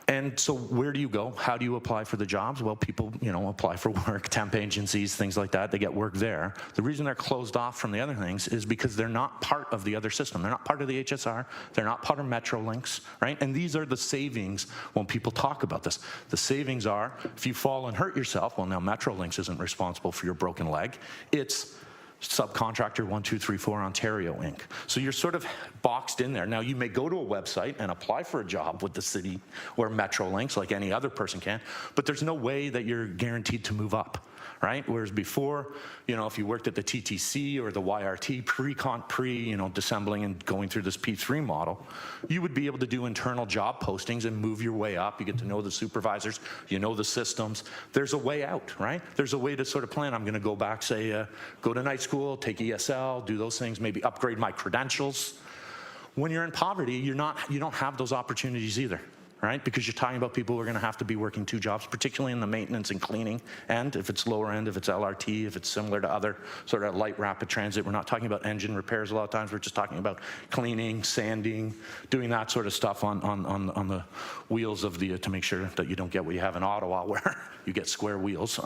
And so where do you go? How do you apply for the jobs? Well, people, apply for work, temp agencies, things like that. They get work there. The reason they're closed off from the other things is because they're not part of the other system. They're not part of the HSR. They're not part of Metrolinx, right? And these are the savings when people talk about this. The savings are, if you fall and hurt yourself, well, now Metrolinx isn't responsible for your broken leg. It's subcontractor 1234 Ontario Inc. So you're sort of boxed in there. Now you may go to a website and apply for a job with the city or Metrolinx like any other person can, but there's no way that you're guaranteed to move up, right? Whereas before, if you worked at the TTC or the YRT pre-dissembling and going through this P3 model, you would be able to do internal job postings and move your way up. You get to know the supervisors, you know the systems. There's a way out, right? There's a way to sort of plan. I'm going to go back, say, go to night school, take ESL, do those things, maybe upgrade my credentials. When you're in poverty, you don't have those opportunities either, right? Because you're talking about people who are going to have to be working two jobs, particularly in the maintenance and cleaning end, if it's lower end, if it's LRT, if it's similar to other sort of light rapid transit. We're not talking about engine repairs a lot of times. We're just talking about cleaning, sanding, doing that sort of stuff on the wheels of to make sure that you don't get what you have in Ottawa where you get square wheels.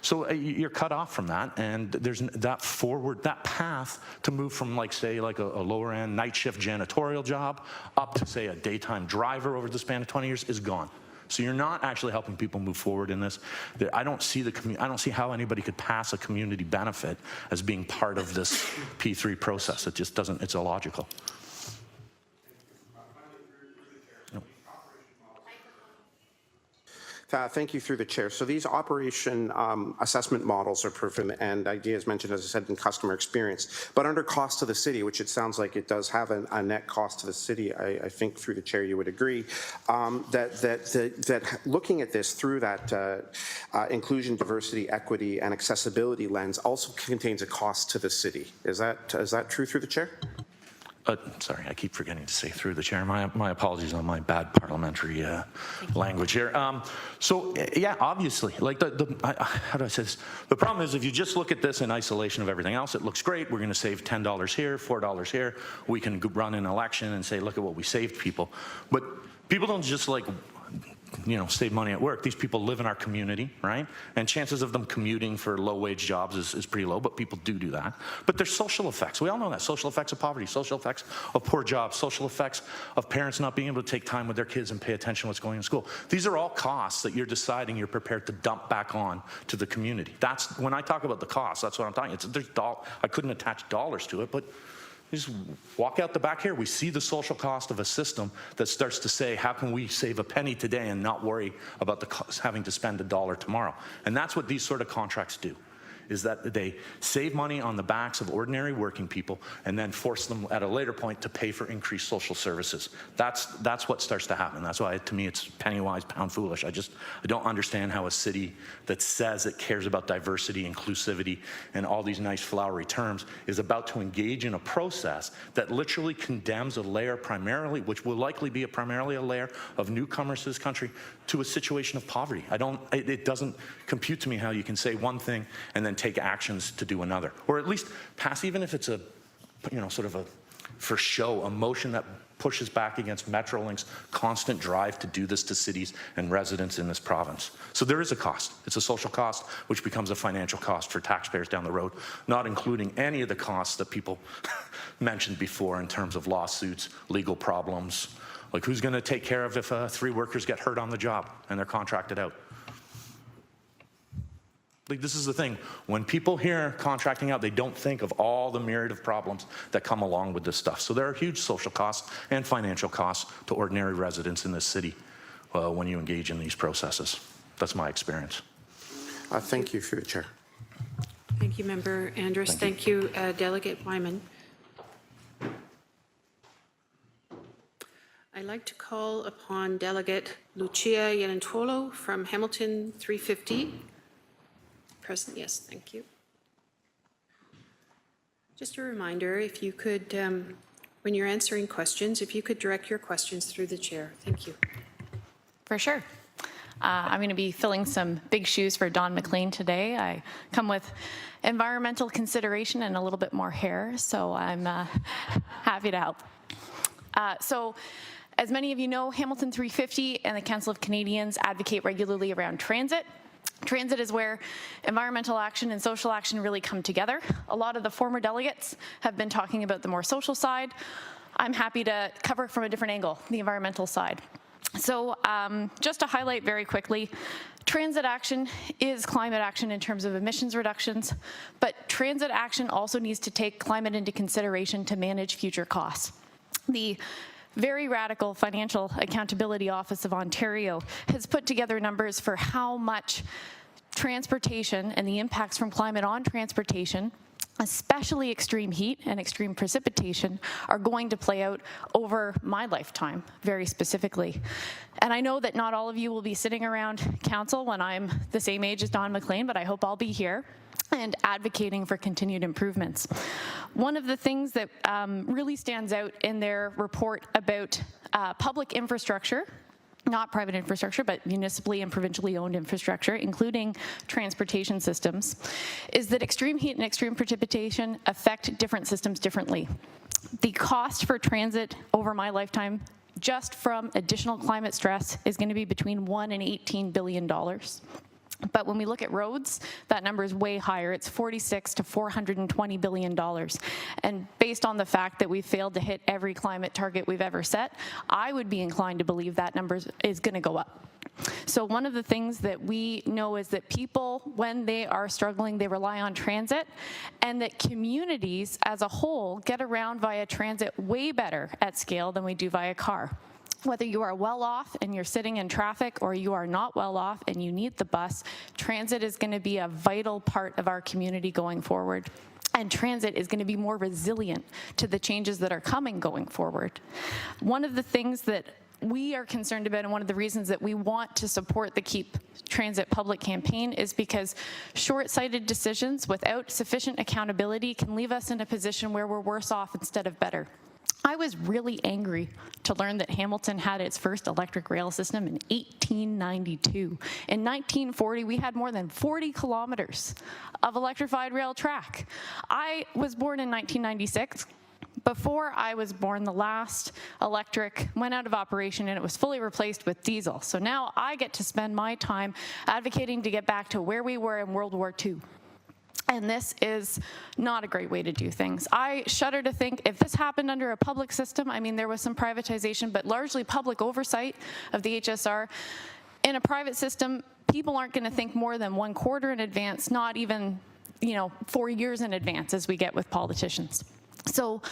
So you're cut off from that, and there's that path to move from say a lower end night shift janitorial job up to say a daytime driver over the span of 20 years is gone. So you're not actually helping people move forward in this. I don't see how anybody could pass a community benefit as being part of this P3 process. It just doesn't, it's illogical. Thank you, through the chair. So these operation assessment models are proven, and ideas mentioned, as I said, in customer experience. But under cost to the city, which it sounds like it does have a net cost to the city, I think through the chair you would agree that looking at this through that inclusion, diversity, equity, and accessibility lens also contains a cost to the city. Is that true, through the chair? Sorry, I keep forgetting to say through the chair. My apologies on my bad parliamentary language here. So yeah, obviously, how do I say this? The problem is if you just look at this in isolation of everything else, it looks great. We're going to save $10 here, $4 here. We can run an election and say, look at what we saved people. But people don't just save money at work. These people live in our community, right? And chances of them commuting for low-wage jobs is pretty low, but people do that. But there's social effects. We all know that. Social effects of poverty, social effects of poor jobs, social effects of parents not being able to take time with their kids and pay attention to what's going on in school. These are all costs that you're deciding you're prepared to dump back on to the community. That's when I talk about the costs, that's what I'm talking. I couldn't attach dollars to it, but you just walk out the back here, we see the social cost of a system that starts to say, how can we save a penny today and not worry about having to spend $1 tomorrow? And that's what these sort of contracts do, is that they save money on the backs of ordinary working people and then force them at a later point to pay for increased social services. That's what starts to happen. That's why, to me, it's penny wise, pound foolish. I don't understand how a city that says it cares about diversity, inclusivity, and all these nice flowery terms is about to engage in a process that literally condemns a layer primarily, which will likely be primarily a layer of newcomers to this country, to a situation of poverty. It doesn't compute to me how you can say one thing and then take actions to do another, or at least pass, even if it's a, sort of a, for show, a motion that pushes back against Metrolink's constant drive to do this to cities and residents in this province. So there is a cost. It's a social cost, which becomes a financial cost for taxpayers down the road, not including any of the costs that people mentioned before in terms of lawsuits, legal problems. Like, who's going to take care of if 3 workers get hurt on the job and they're contracted out? Like, this is the thing. When people hear contracting out, they don't think of all the myriad of problems that come along with this stuff. So there are huge social costs and financial costs to ordinary residents in this city when you engage in these processes. That's my experience. Thank you, through the chair. Thank you, Member Andrus. Thank you, Delegate Wyman. I'd like to call upon Delegate Lucia Yanantolo from Hamilton 350. Present, yes, thank you. Just a reminder, if you could, when you're answering questions, if you could direct your questions through the chair. Thank you. For sure. I'm going to be filling some big shoes for Don McLean today. I come with environmental consideration and a little bit more hair, so I'm happy to help. So, as many of you know, Hamilton 350 and the Council of Canadians advocate regularly around transit. Transit is where environmental action and social action really come together. A lot of the former delegates have been talking about the more social side. I'm happy to cover from a different angle, the environmental side. So just to highlight very quickly, transit action is climate action in terms of emissions reductions, but transit action also needs to take climate into consideration to manage future costs. The very radical Financial Accountability Office of Ontario has put together numbers for how much transportation and the impacts from climate on transportation, especially extreme heat and extreme precipitation, are going to play out over my lifetime, very specifically. And I know that not all of you will be sitting around council when I'm the same age as Don McLean, but I hope I'll be here and advocating for continued improvements. One of the things that really stands out in their report about public infrastructure, not private infrastructure, but municipally and provincially owned infrastructure, including transportation systems, is that extreme heat and extreme precipitation affect different systems differently. The cost for transit over my lifetime, just from additional climate stress, is going to be between $1 and $18 billion. But when we look at roads, that number is way higher. It's $46 to $420 billion. And based on the fact that we've failed to hit every climate target we've ever set, I would be inclined to believe that number is going to go up. So one of the things that we know is that people, when they are struggling, they rely on transit, and that communities as a whole get around via transit way better at scale than we do via car. Whether you are well off and you're sitting in traffic or you are not well off and you need the bus, transit is going to be a vital part of our community going forward. And transit is going to be more resilient to the changes that are coming going forward. One of the things that we are concerned about, and one of the reasons that we want to support the Keep Transit Public campaign, is because short-sighted decisions without sufficient accountability can leave us in a position where we're worse off instead of better. I was really angry to learn that Hamilton had its first electric rail system in 1892. In 1940, we had more than 40 kilometers of electrified rail track. I was born in 1996. before I was born, the last electric went out of operation and it was fully replaced with diesel. So now I get to spend my time advocating to get back to where we were in World War II. And this is not a great way to do things. I shudder to think if this happened under a public system, I mean, there was some privatization, but largely public oversight of the HSR. In a private system, people aren't going to think more than 1 quarter in advance, not even 4 years in advance as we get with politicians. So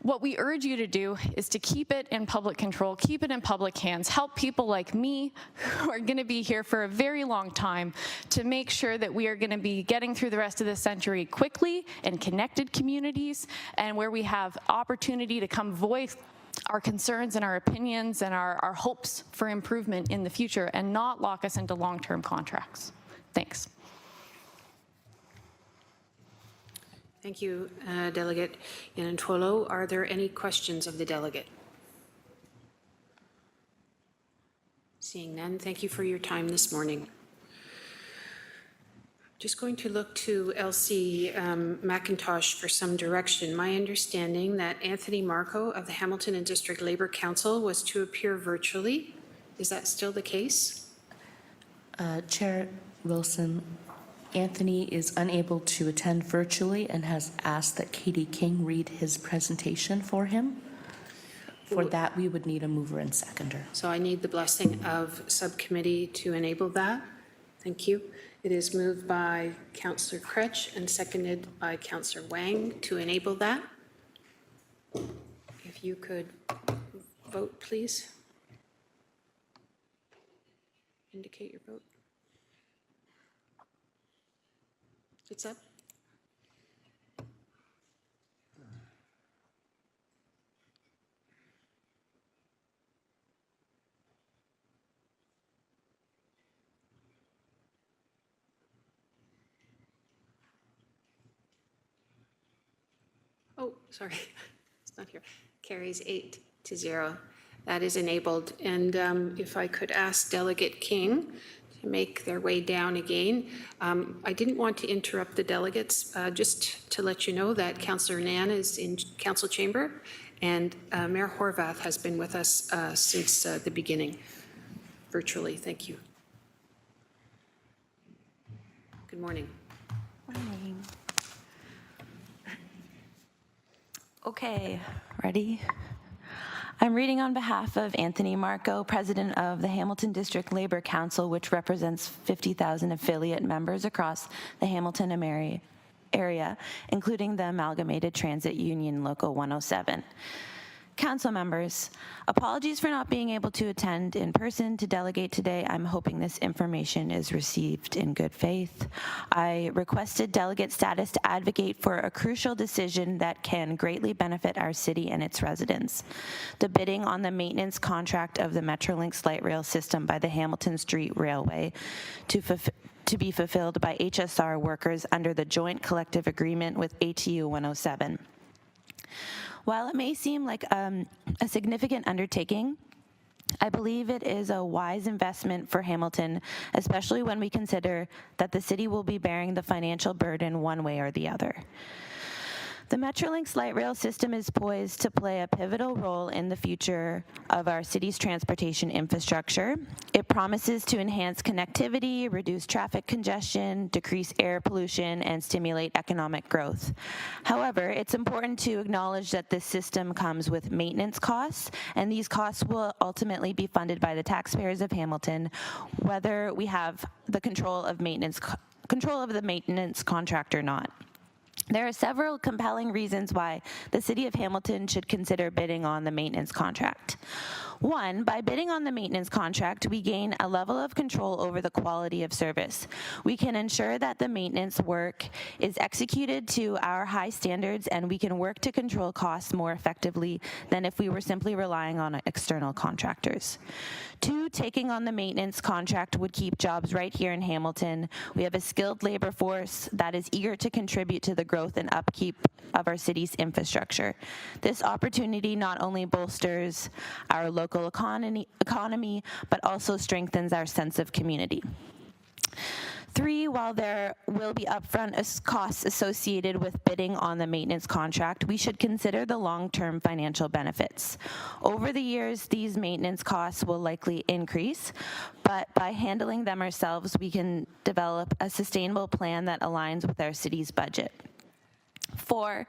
what we urge you to do is to keep it in public control, keep it in public hands, help people like me who are going to be here for a very long time to make sure that we are going to be getting through the rest of this century quickly in connected communities and where we have opportunity to come voice our concerns and our opinions and our hopes for improvement in the future and not lock us into long-term contracts. Thanks. Thank you, Delegate Yanantolo. Are there any questions of the delegate? Seeing none, thank you for your time this morning. Just going to look to Elsie McIntosh for some direction. My understanding that Anthony Marco of the Hamilton and District Labour Council was to appear virtually. Is that still the case? Chair Wilson, Anthony is unable to attend virtually and has asked that Katie King read his presentation for him. For that, we would need a mover and seconder. So I need the blessing of subcommittee to enable that. Thank you. It is moved by Councillor Kretsch and seconded by Councillor Wang to enable that. If you could vote, please. Indicate your vote. It's up. Oh, sorry, it's not here. Carries 8-0. That is enabled. And if I could ask Delegate King to make their way down again. I didn't want to interrupt the delegates, just to let you know that Councillor Nan is in council chamber and Mayor Horvath has been with us since the beginning, virtually. Thank you. Good morning. Morning. Okay, ready? I'm reading on behalf of Anthony Marco, President of the Hamilton District Labour Council, which represents 50,000 affiliate members across the Hamilton area, including the Amalgamated Transit Union Local 107. Council members, apologies for not being able to attend in person to delegate today. I'm hoping this information is received in good faith. I requested delegate status to advocate for a crucial decision that can greatly benefit our city and its residents. The bidding on the maintenance contract of the Metrolinx light rail system by the Hamilton Street Railway to be fulfilled by HSR workers under the joint collective agreement with ATU 107. While it may seem like a significant undertaking, I believe it is a wise investment for Hamilton, especially when we consider that the city will be bearing the financial burden one way or the other. The Metrolinx light rail system is poised to play a pivotal role in the future of our city's transportation infrastructure. It promises to enhance connectivity, reduce traffic congestion, decrease air pollution, and stimulate economic growth. However, it's important to acknowledge that this system comes with maintenance costs, and these costs will ultimately be funded by the taxpayers of Hamilton, whether we have the control of the maintenance contract or not. There are several compelling reasons why the City of Hamilton should consider bidding on the maintenance contract. One, by bidding on the maintenance contract, we gain a level of control over the quality of service. We can ensure that the maintenance work is executed to our high standards, and we can work to control costs more effectively than if we were simply relying on external contractors. Two, taking on the maintenance contract would keep jobs right here in Hamilton. We have a skilled labor force that is eager to contribute to the growth and upkeep of our city's infrastructure. This opportunity not only bolsters our local economy, but also strengthens our sense of community. 3, while there will be upfront costs associated with bidding on the maintenance contract, we should consider the long-term financial benefits. Over the years, these maintenance costs will likely increase, but by handling them ourselves, we can develop a sustainable plan that aligns with our city's budget. 4,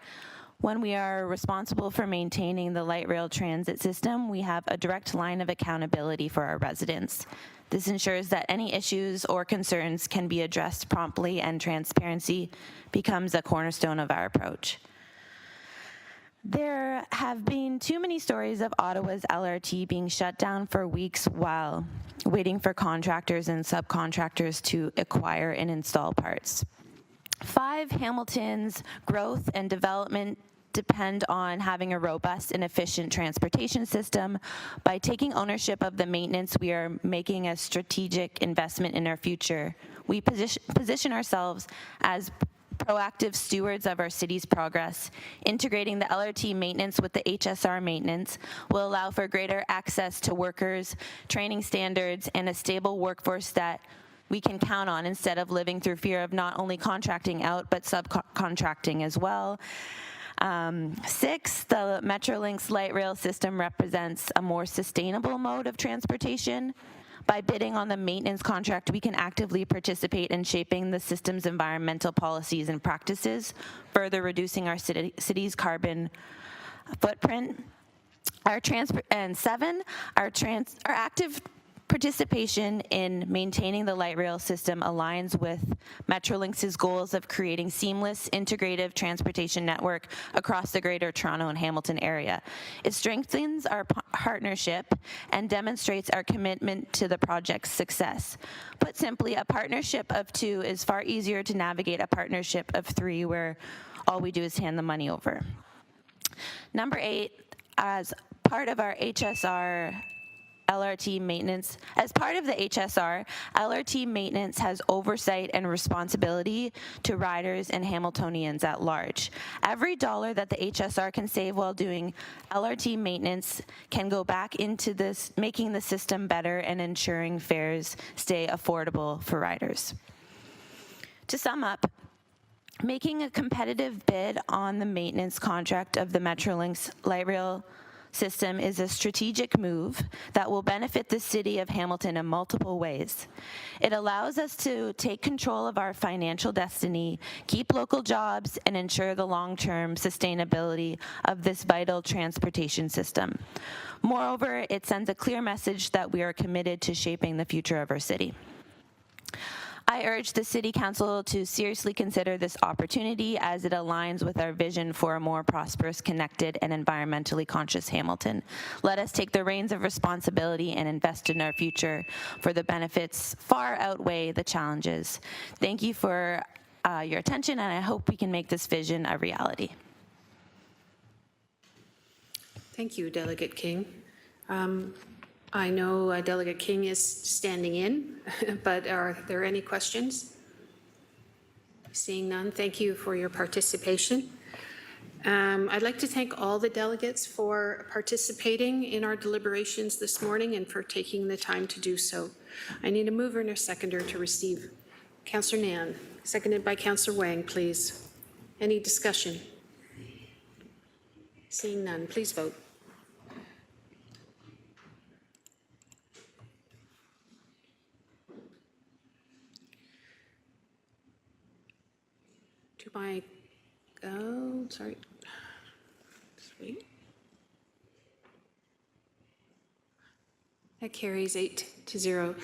when we are responsible for maintaining the light rail transit system, we have a direct line of accountability for our residents. This ensures that any issues or concerns can be addressed promptly, and transparency becomes a cornerstone of our approach. There have been too many stories of Ottawa's LRT being shut down for weeks while waiting for contractors and subcontractors to acquire and install parts. 5, Hamilton's growth and development depend on having a robust and efficient transportation system. By taking ownership of the maintenance, we are making a strategic investment in our future. We position ourselves as proactive stewards of our city's progress. Integrating the LRT maintenance with the HSR maintenance will allow for greater access to workers, training standards, and a stable workforce that we can count on instead of living through fear of not only contracting out, but subcontracting as well. 6, the Metrolinx light rail system represents a more sustainable mode of transportation. By bidding on the maintenance contract, we can actively participate in shaping the system's environmental policies and practices, further reducing our city's carbon footprint. And 7, our active participation in maintaining the light rail system aligns with Metrolinx's goals of creating seamless, integrative transportation network across the Greater Toronto and Hamilton area. It strengthens our partnership and demonstrates our commitment to the project's success. Put simply, a partnership of 2 is far easier to navigate a partnership of 3 where all we do is hand the money over. Number 8, as part of our HSR LRT maintenance, as part of the HSR, LRT maintenance has oversight and responsibility to riders and Hamiltonians at large. Every dollar that the HSR can save while doing LRT maintenance can go back into this, making the system better and ensuring fares stay affordable for riders. To sum up, making a competitive bid on the maintenance contract of the Metrolinx light rail system is a strategic move that will benefit the city of Hamilton in multiple ways. It allows us to take control of our financial destiny, keep local jobs, and ensure the long-term sustainability of this vital transportation system. Moreover, it sends a clear message that we are committed to shaping the future of our city. I urge the City Council to seriously consider this opportunity as it aligns with our vision for a more prosperous, connected, and environmentally conscious Hamilton. Let us take the reins of responsibility and invest in our future, for the benefits far outweigh the challenges. Thank you for your attention, and I hope we can make this vision a reality. Thank you, Delegate King. I know Delegate King is standing in, but are there any questions? Seeing none, thank you for your participation. I'd like to thank all the delegates for participating in our deliberations this morning and for taking the time to do so. I need a mover and a seconder to receive. Councillor Nan, seconded by Councillor Wang, please. Any discussion? Seeing none, please vote. Sorry. Just wait. That carries 8-0.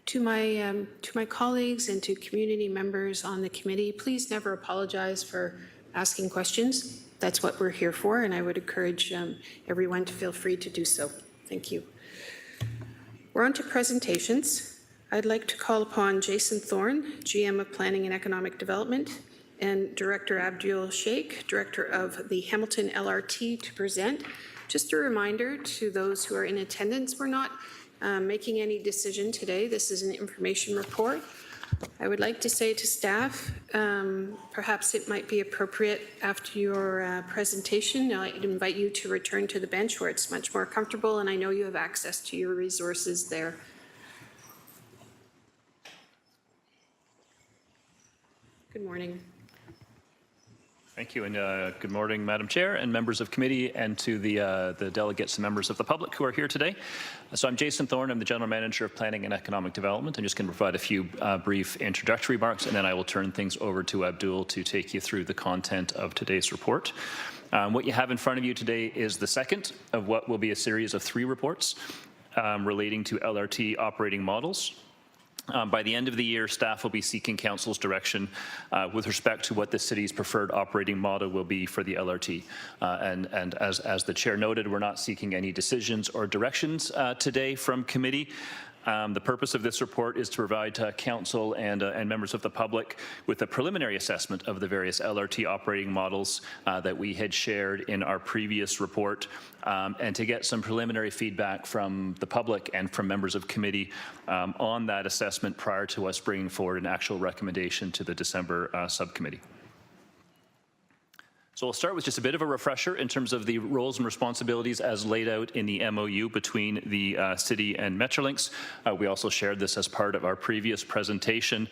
To my colleagues and to community members on the committee, please never apologize for asking questions. That's what we're here for, and I would encourage everyone to feel free to do so. Thank you. We're on to presentations. I'd like to call upon Jason Thorne, GM of Planning and Economic Development, and Director Abdul Sheikh, Director of the Hamilton LRT, to present. Just a reminder to those who are in attendance, we're not making any decision today. This is an information report. I would like to say to staff, perhaps it might be appropriate after your presentation, I'd invite you to return to the bench where it's much more comfortable, and I know you have access to your resources there. Good morning. Thank you, and good morning, Madam Chair and members of committee, and to the delegates and members of the public who are here today. So I'm Jason Thorne. I'm the General Manager of Planning and Economic Development. I'm just going to provide a few brief introductory remarks, and then I will turn things over to Abdul to take you through the content of today's report. What you have in front of you today is the second of what will be a series of 3 reports relating to LRT operating models. By the end of the year, staff will be seeking Council's direction with respect to what the city's preferred operating model will be for the LRT. And as the chair noted, we're not seeking any decisions or directions today from committee. The purpose of this report is to provide Council and members of the public with a preliminary assessment of the various LRT operating models that we had shared in our previous report, and to get some preliminary feedback from the public and from members of committee on that assessment prior to us bringing forward an actual recommendation to the December subcommittee. So we'll start with just a bit of a refresher in terms of the roles and responsibilities as laid out in the MOU between the city and Metrolinx. We also shared this as part of our previous presentation.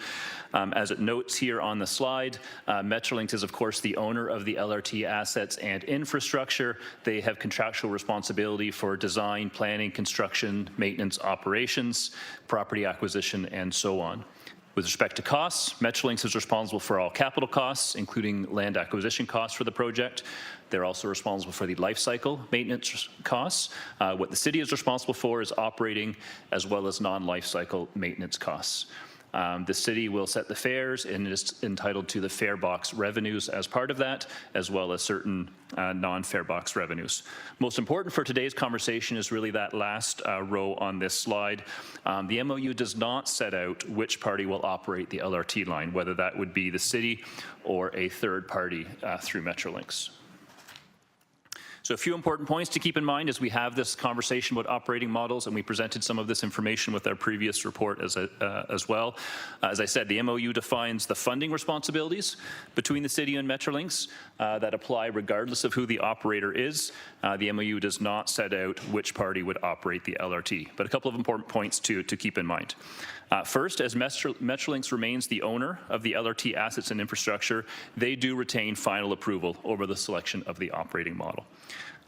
As it notes here on the slide, Metrolinx is of course the owner of the LRT assets and infrastructure. They have contractual responsibility for design, planning, construction, maintenance, operations, property acquisition, and so on. With respect to costs, Metrolinx is responsible for all capital costs, including land acquisition costs for the project. They're also responsible for the life cycle maintenance costs. What the city is responsible for is operating as well as non-life cycle maintenance costs. The city will set the fares and is entitled to the fare box revenues as part of that, as well as certain non-fare box revenues. Most important for today's conversation is really that last row on this slide. The MOU does not set out which party will operate the LRT line, whether that would be the city or a third party through Metrolinx. So a few important points to keep in mind as we have this conversation about operating models, and we presented some of this information with our previous report as well. As I said, the MOU defines the funding responsibilities between the city and Metrolinx that apply regardless of who the operator is. The MOU does not set out which party would operate the LRT, but a couple of important points to keep in mind. First, as Metrolinx remains the owner of the LRT assets and infrastructure, they do retain final approval over the selection of the operating model.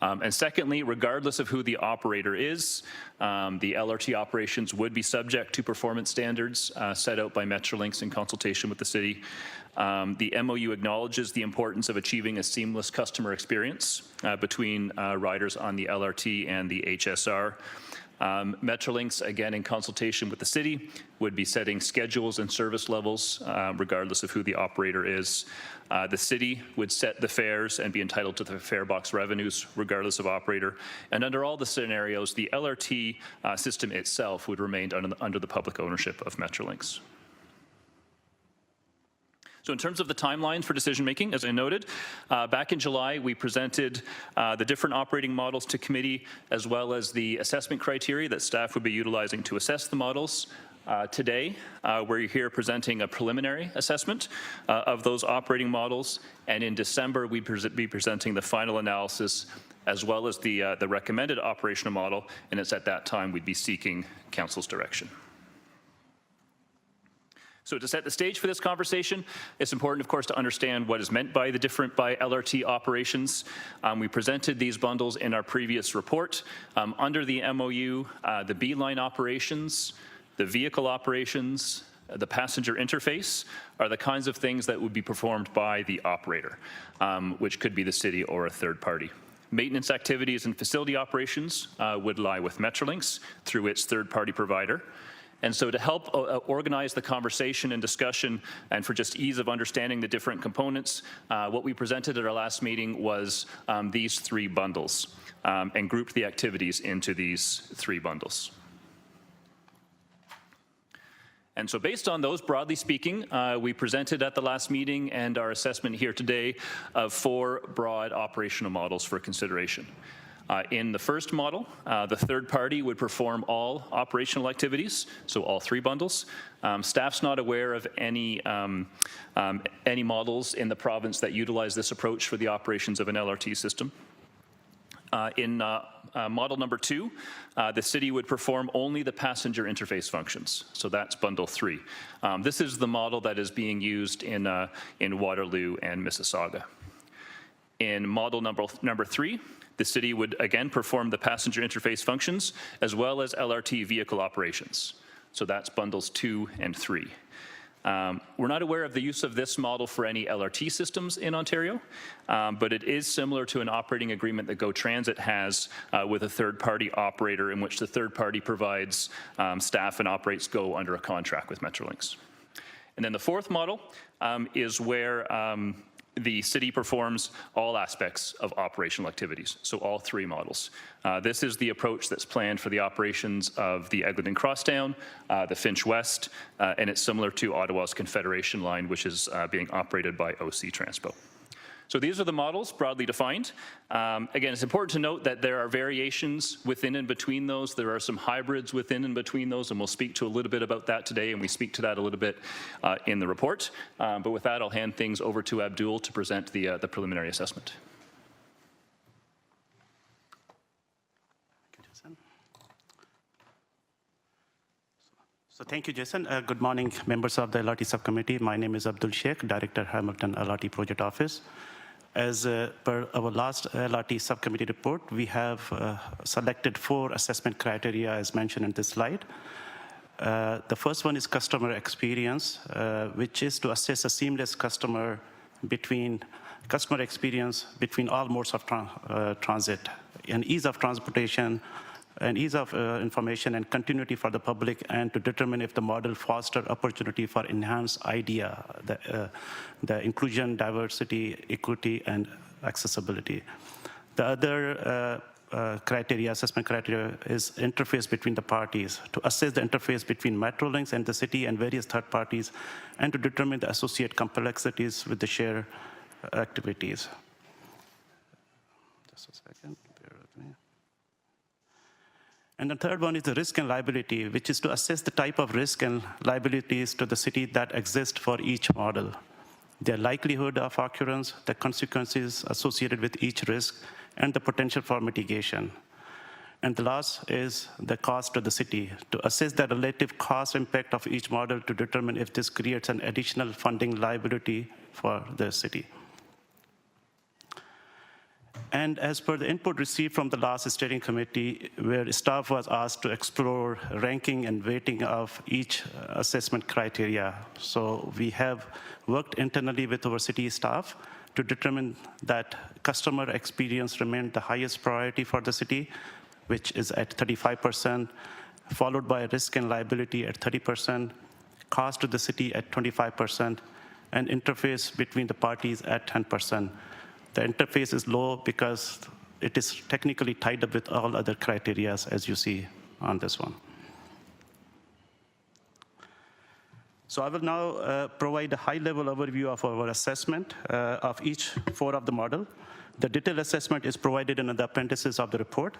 And secondly, regardless of who the operator is, the LRT operations would be subject to performance standards set out by Metrolinx in consultation with the city. The MOU acknowledges the importance of achieving a seamless customer experience between riders on the LRT and the HSR. Metrolinx, again in consultation with the city, would be setting schedules and service levels regardless of who the operator is. The city would set the fares and be entitled to the fare box revenues regardless of operator. And under all the scenarios, the LRT system itself would remain under the public ownership of Metrolinx. So in terms of the timelines for decision making, as I noted, back in July, we presented the different operating models to committee, as well as the assessment criteria that staff would be utilizing to assess the models. Today, we're here presenting a preliminary assessment of those operating models, and in December, we'd be presenting the final analysis as well as the recommended operational model, and it's at that time we'd be seeking Council's direction. So to set the stage for this conversation, it's important, of course, to understand what is meant by the different LRT operations. We presented these bundles in our previous report. Under the MOU, the B-line operations, the vehicle operations, the passenger interface are the kinds of things that would be performed by the operator, which could be the city or a third party. Maintenance activities and facility operations would lie with Metrolinx through its third-party provider. And so to help organize the conversation and discussion, and for just ease of understanding the different components, what we presented at our last meeting was these 3 bundles, and grouped the activities into these 3 bundles. And so based on those, broadly speaking, we presented at the last meeting and our assessment here today of 4 broad operational models for consideration. In the first model, the third party would perform all operational activities, so all 3 bundles. Staff's not aware of any models in the province that utilize this approach for the operations of an LRT system. In Model number 2, the city would perform only the passenger interface functions. So that's bundle 3. This is the model that is being used in Waterloo and Mississauga. In model number 3, the city would again perform the passenger interface functions as well as LRT vehicle operations. So that's bundles 2 and 3. We're not aware of the use of this model for any LRT systems in Ontario, but it is similar to an operating agreement that GO Transit has with a third-party operator in which the third party provides staff and operates GO under a contract with Metrolinx. And then the fourth model is where the city performs all aspects of operational activities, so all 3 models. This is the approach that's planned for the operations of the Eglinton Crosstown, the Finch West, and it's similar to Ottawa's Confederation Line, which is being operated by OC Transpo. So these are the models broadly defined. Again, it's important to note that there are variations within and between those. There are some hybrids within and between those, and we'll speak to a little bit about that today, and we speak to that a little bit in the report. But with that, I'll hand things over to Abdul to present the preliminary assessment. So thank you, Jason. Good morning, members of the LRT subcommittee. My name is Abdul Sheikh, Director, Hamilton LRT Project Office. As per our last LRT subcommittee report, we have selected 4 assessment criteria as mentioned in this slide. The first one is customer experience, which is to assess a seamless customer experience between all modes of transit, and ease of transportation, and ease of information and continuity for the public, and to determine if the model fosters opportunity for enhanced idea, the inclusion, diversity, equity, and accessibility. The other assessment criteria is interface between the parties, to assess the interface between Metrolinx and the city and various third parties, and to determine the associate complexities with the shared activities. Just a second. And the third one is the risk and liability, which is to assess the type of risk and liabilities to the city that exist for each model, their likelihood of occurrence, the consequences associated with each risk, and the potential for mitigation. And the last is the cost to the city, to assess the relative cost impact of each model to determine if this creates an additional funding liability for the city. And as per the input received from the last steering committee, where staff was asked to explore ranking and weighting of each assessment criteria. So we have worked internally with our city staff to determine that customer experience remained the highest priority for the city, which is at 35%, followed by risk and liability at 30%, cost to the city at 25%, and interface between the parties at 10%. The interface is low because it is technically tied up with all other criteria, as you see on this one. So I will now provide a high-level overview of our assessment of each 4 of the model. The detailed assessment is provided in the appendices of the report.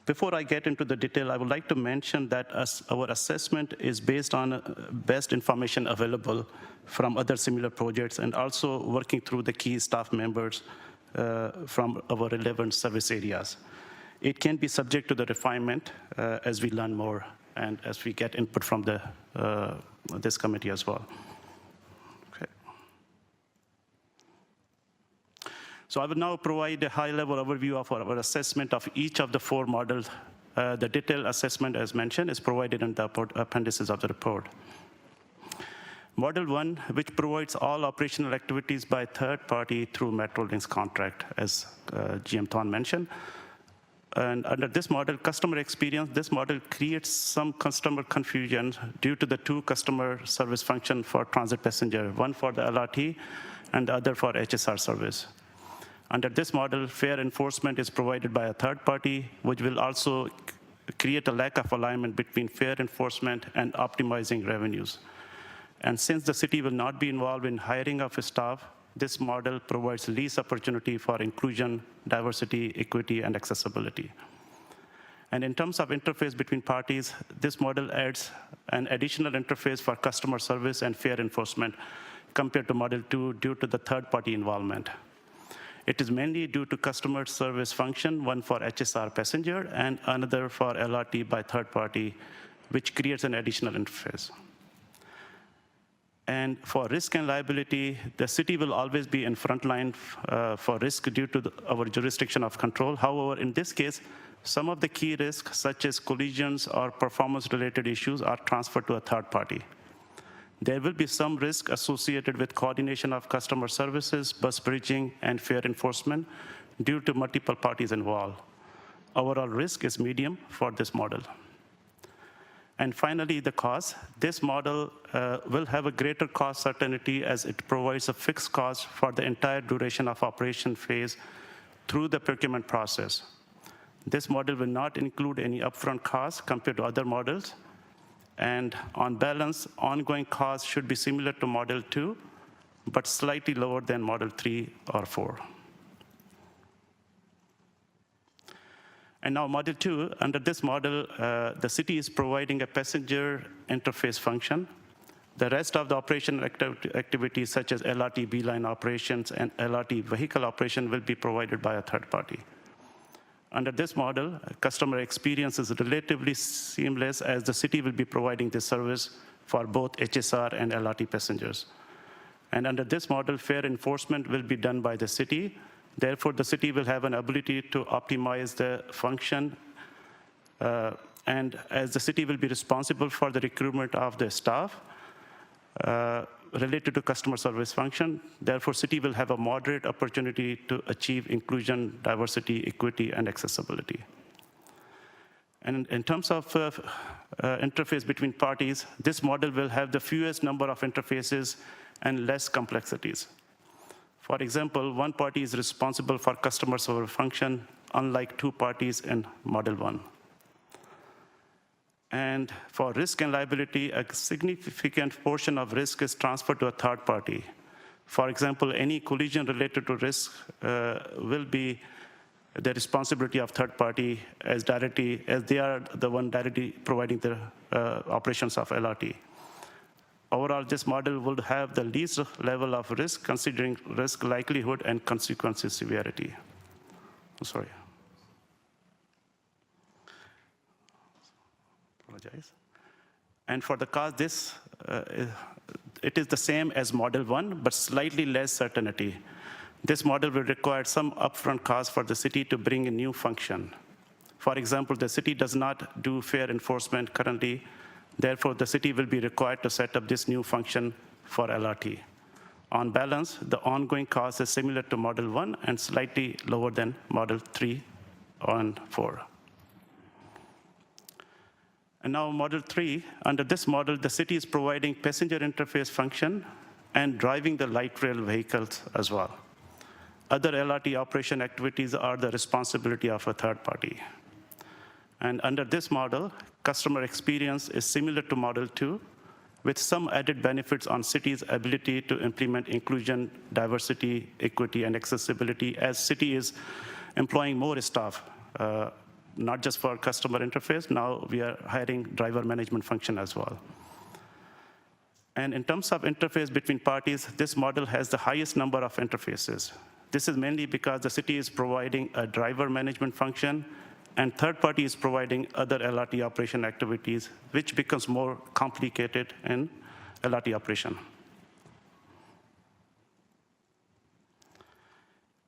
Before I get into the detail, I would like to mention that our assessment is based on best information available from other similar projects, and also working through the key staff members from our relevant service areas. It can be subject to the refinement as we learn more and as we get input from this committee as well. Okay. So I will now provide a high-level overview of our assessment of each of the 4 models. The detailed assessment, as mentioned, is provided in the appendices of the report. Model 1, which provides all operational activities by third party through Metrolinx contract, as GM Thorn mentioned. And under this model, customer experience, this model creates some customer confusion due to the 2 customer service functions for transit passenger, one for the LRT and the other for HSR service. Under this model, fare enforcement is provided by a third party, which will also create a lack of alignment between fare enforcement and optimizing revenues. And since the city will not be involved in hiring of staff, this model provides least opportunity for inclusion, diversity, equity, and accessibility. And in terms of interface between parties, this model adds an additional interface for customer service and fare enforcement compared to Model 2 due to the third-party involvement. It is mainly due to customer service function, one for HSR passenger and another for LRT by third party, which creates an additional interface. And for risk and liability, the city will always be in front line for risk due to our jurisdiction of control. However, in this case, some of the key risks, such as collisions or performance-related issues, are transferred to a third party. There will be some risk associated with coordination of customer services, bus bridging, and fare enforcement due to multiple parties involved. Overall risk is medium for this model. And finally, the cost. This model will have a greater cost certainty as it provides a fixed cost for the entire duration of operation phase through the procurement process. This model will not include any upfront costs compared to other models. And on balance, ongoing costs should be similar to Model 2, but slightly lower than Model 3 or 4. And now Model 2, under this model, the city is providing a passenger interface function. The rest of the operation activities, such as LRT B-line operations and LRT vehicle operation, will be provided by a third party. Under this model, customer experience is relatively seamless as the city will be providing this service for both HSR and LRT passengers. And under this model, fare enforcement will be done by the city. Therefore, the city will have an ability to optimize the function, and as the city will be responsible for the recruitment of the staff related to customer service function, therefore, city will have a moderate opportunity to achieve inclusion, diversity, equity, and accessibility. And in terms of interface between parties, this model will have the fewest number of interfaces and less complexities. For example, one party is responsible for customer service function, unlike two parties in Model 1. And for risk and liability, a significant portion of risk is transferred to a third party. For example, any collision related to risk will be the responsibility of third party as they are the one directly providing the operations of LRT. Overall, this model will have the least level of risk, considering risk likelihood and consequences severity. Sorry. Apologize. And for the cost, it is the same as Model 1, but slightly less certainty. This model will require some upfront cost for the city to bring a new function. For example, the city does not do fare enforcement currently. Therefore, the city will be required to set up this new function for LRT. On balance, the ongoing cost is similar to Model 1 and slightly lower than Model 3 and 4. And now Model 3, under this model, the city is providing passenger interface function and driving the light rail vehicles as well. Other LRT operation activities are the responsibility of a third party. And under this model, customer experience is similar to Model 2, with some added benefits on city's ability to implement inclusion, diversity, equity, and accessibility, as city is employing more staff, not just for customer interface. Now we are hiring driver management function as well. And in terms of interface between parties, this model has the highest number of interfaces. This is mainly because the city is providing a driver management function, and third party is providing other LRT operation activities, which becomes more complicated in LRT operation.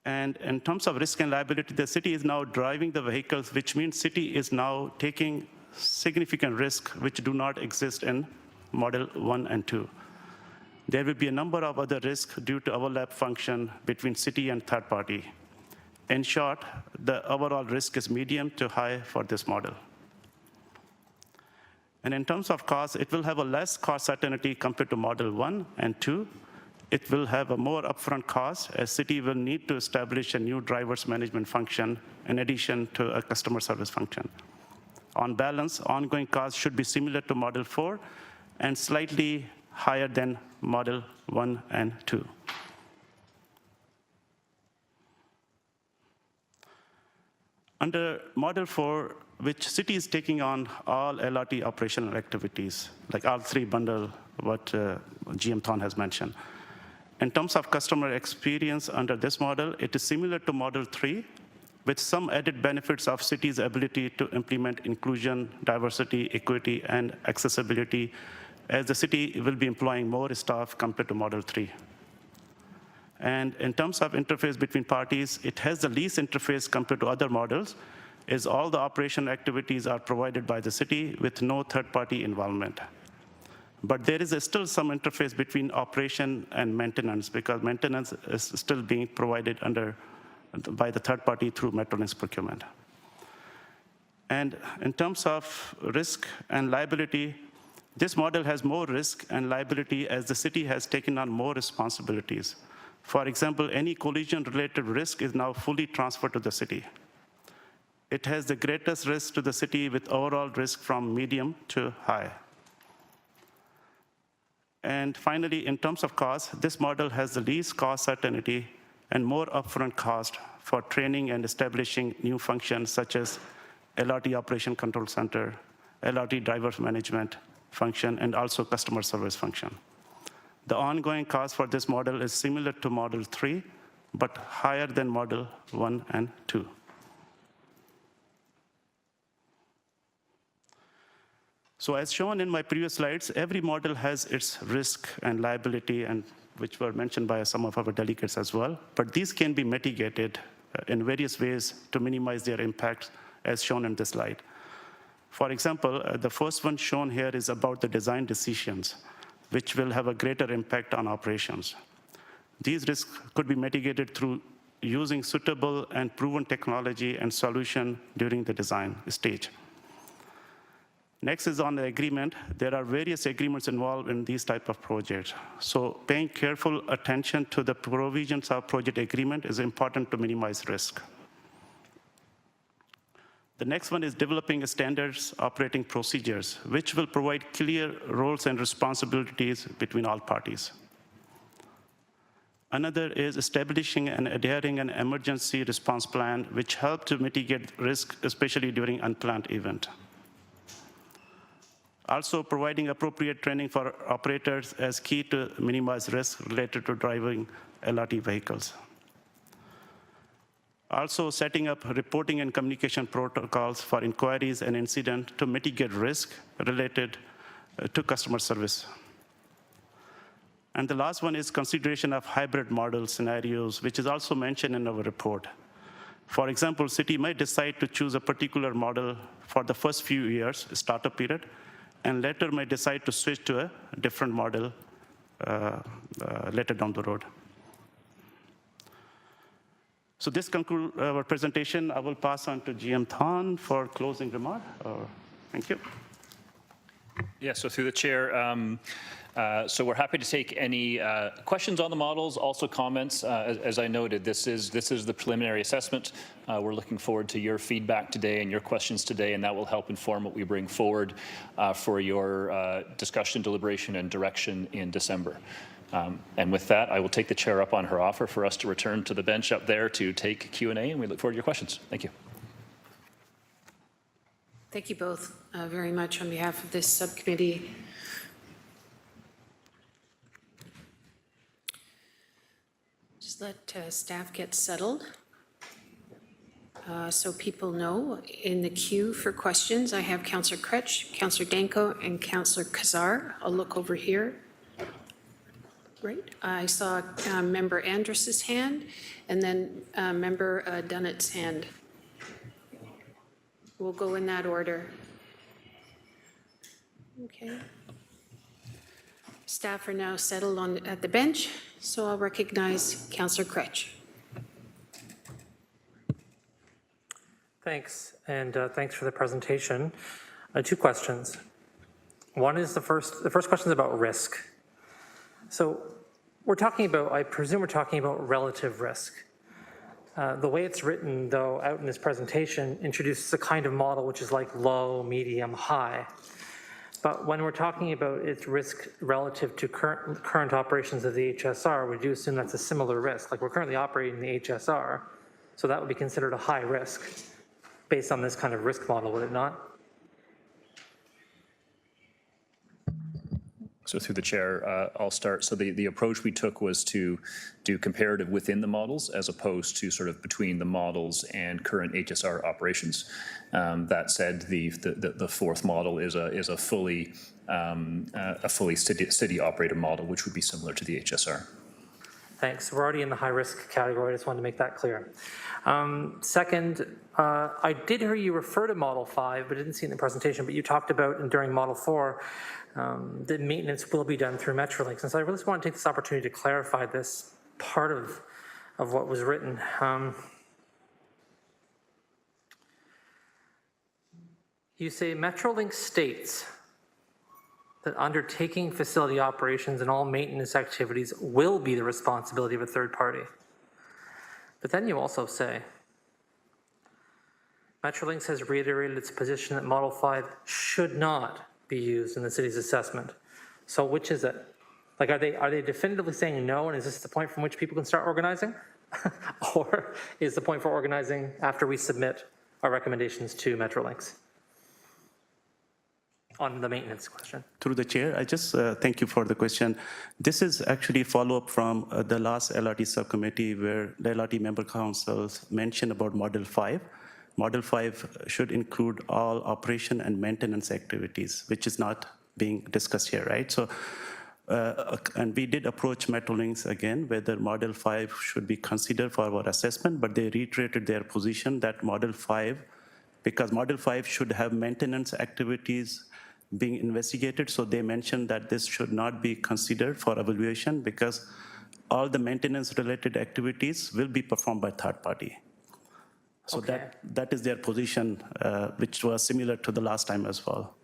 And in terms of risk and liability, the city is now driving the vehicles, which means city is now taking significant risk which do not exist in Model 1 and 2. There will be a number of other risks due to overlap function between city and third party. In short, the overall risk is medium to high for this model. And in terms of cost, it will have a less cost certainty compared to Model 1 and 2. It will have a more upfront cost, as city will need to establish a new driver's management function in addition to a customer service function. On balance, ongoing costs should be similar to Model 4 and slightly higher than Model 1 and 2. Under Model 4, which city is taking on all LRT operational activities, like all three bundle, what GM Thorn has mentioned. In terms of customer experience under this model, it is similar to Model 3, with some added benefits of city's ability to implement inclusion, diversity, equity, and accessibility, as the city will be employing more staff compared to Model 3. And in terms of interface between parties, it has the least interface compared to other models, as all the operational activities are provided by the city with no third-party involvement. But there is still some interface between operation and maintenance, because maintenance is still being provided by the third party through Metrolinx procurement. And in terms of risk and liability, this model has more risk and liability as the city has taken on more responsibilities. For example, any collision-related risk is now fully transferred to the city. It has the greatest risk to the city, with overall risk from medium to high. And finally, in terms of cost, this model has the least cost certainty and more upfront cost for training and establishing new functions such as LRT Operation Control Center, LRT Driver Management function, and also customer service function. The ongoing cost for this model is similar to Model 3, but higher than Model 1 and 2. So as shown in my previous slides, every model has its risk and liability, and which were mentioned by some of our delegates as well. But these can be mitigated in various ways to minimize their impact, as shown in this slide. For example, the first one shown here is about the design decisions, which will have a greater impact on operations. These risks could be mitigated through using suitable and proven technology and solution during the design stage. Next is on the agreement. There are various agreements involved in these type of projects. So paying careful attention to the provisions of project agreement is important to minimize risk. The next one is developing standards operating procedures, which will provide clear roles and responsibilities between all parties. Another is establishing and adhering an emergency response plan, which help to mitigate risk, especially during unplanned event. Also, providing appropriate training for operators is key to minimize risk related to driving LRT vehicles. Also, setting up reporting and communication protocols for inquiries and incidents to mitigate risk related to customer service. And the last one is consideration of hybrid model scenarios, which is also mentioned in our report. For example, city might decide to choose a particular model for the first few years, startup period, and later may decide to switch to a different model later down the road. So this concludes our presentation. I will pass on to GM Thon for closing remark. Thank you. Yeah, so through the chair, so we're happy to take any questions on the models, also comments. As I noted, this is the preliminary assessment. We're looking forward to your feedback today and your questions today, and that will help inform what we bring forward for your discussion, deliberation, and direction in December. And with that, I will take the chair up on her offer for us to return to the bench up there to take Q&A, and we look forward to your questions. Thank you. Thank you both very much on behalf of this subcommittee. Just let staff get settled. So people know, in the queue for questions, I have Councillor Kretsch, Councillor Danko, and Councillor Kazar. I'll look over here. Great. I saw Member Andrus's hand, and then Member Dunnett's hand. We'll go in that order. Okay. Staff are now settled at the bench, so I'll recognize Councillor Kretsch. Thanks, and thanks for the presentation. Two questions. One is the first question is about risk. So we're talking about, I presume we're talking about relative risk. The way it's written, though, out in this presentation, introduces a kind of model which is like low, medium, high. But when we're talking about its risk relative to current operations of the HSR, we do assume that's a similar risk. Like, we're currently operating the HSR, so that would be considered a high risk based on this kind of risk model, would it not? So through the chair, I'll start. So the approach we took was to do comparative within the models as opposed to sort of between the models and current HSR operations. That said, the fourth model is a fully city operator model, which would be similar to the HSR. Thanks. We're already in the high-risk category. I just wanted to make that clear. Second, I did hear you refer to Model 5, but I didn't see it in the presentation, but you talked about during Model 4 that maintenance will be done through Metrolinx. And so I really just want to take this opportunity to clarify this part of what was written. You say Metrolinx states that undertaking facility operations and all maintenance activities will be the responsibility of a third party. But then you also say, Metrolinx has reiterated its position that Model 5 should not be used in the city's assessment. So which is it? Like, are they definitively saying no, and is this the point from which people can start organizing? Or is the point for organizing after we submit our recommendations to Metrolinx? On the maintenance question. Through the chair, I just thank you for the question. This is actually follow-up from the last LRT subcommittee where the LRT member councils mentioned about Model 5. Model 5 should include all operation and maintenance activities, which is not being discussed here, right? So, and we did approach Metrolinx again, whether Model 5 should be considered for our assessment, but they reiterated their position that Model 5, because Model 5 should have maintenance activities being investigated, so they mentioned that this should not be considered for evaluation because all the maintenance-related activities will be performed by third party. So Okay. that is their position, which was similar to the last time as well.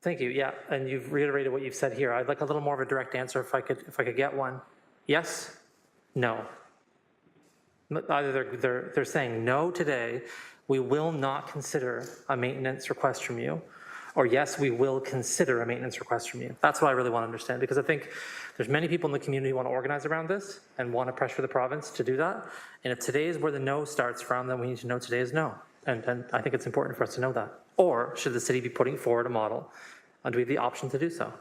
Thank you. Yeah, and you've reiterated what you've said here. I'd like a little more of a direct answer if I could get one. Yes? No? Either they're saying no today, we will not consider a maintenance request from you, or yes, we will consider a maintenance request from you. That's what I really want to understand, because I think there's many people in the community who want to organize around this and want to pressure the province to do that. And if today is where the no starts from, then we need to know today is no. And I think it's important for us to know that. Or should the city be putting forward a model? And do we have the option to do so?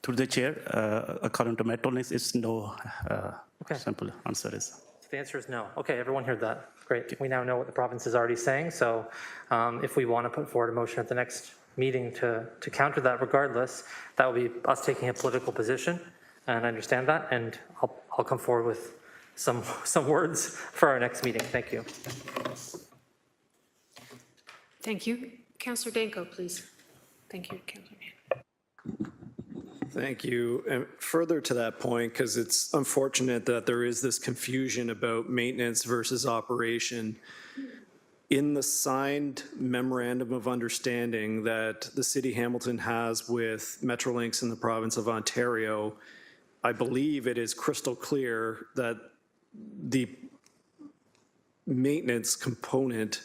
Through the chair, according to Metrolinx, it's no. Okay. Simple answer is. So the answer is no. Okay, everyone heard that. Great. We now know what the province is already saying. So if we want to put forward a motion at the next meeting to counter that regardless, that will be us taking a political position, and I understand that, and I'll come forward with some words for our next meeting. Thank you. Thank you. Councillor Danko, please. Thank you, Councillor. Thank you. And further to that point, because it's unfortunate that there is this confusion about maintenance versus operation. In the signed memorandum of understanding that the City Hamilton has with Metrolinx in the province of Ontario, I believe it is crystal clear that the maintenance component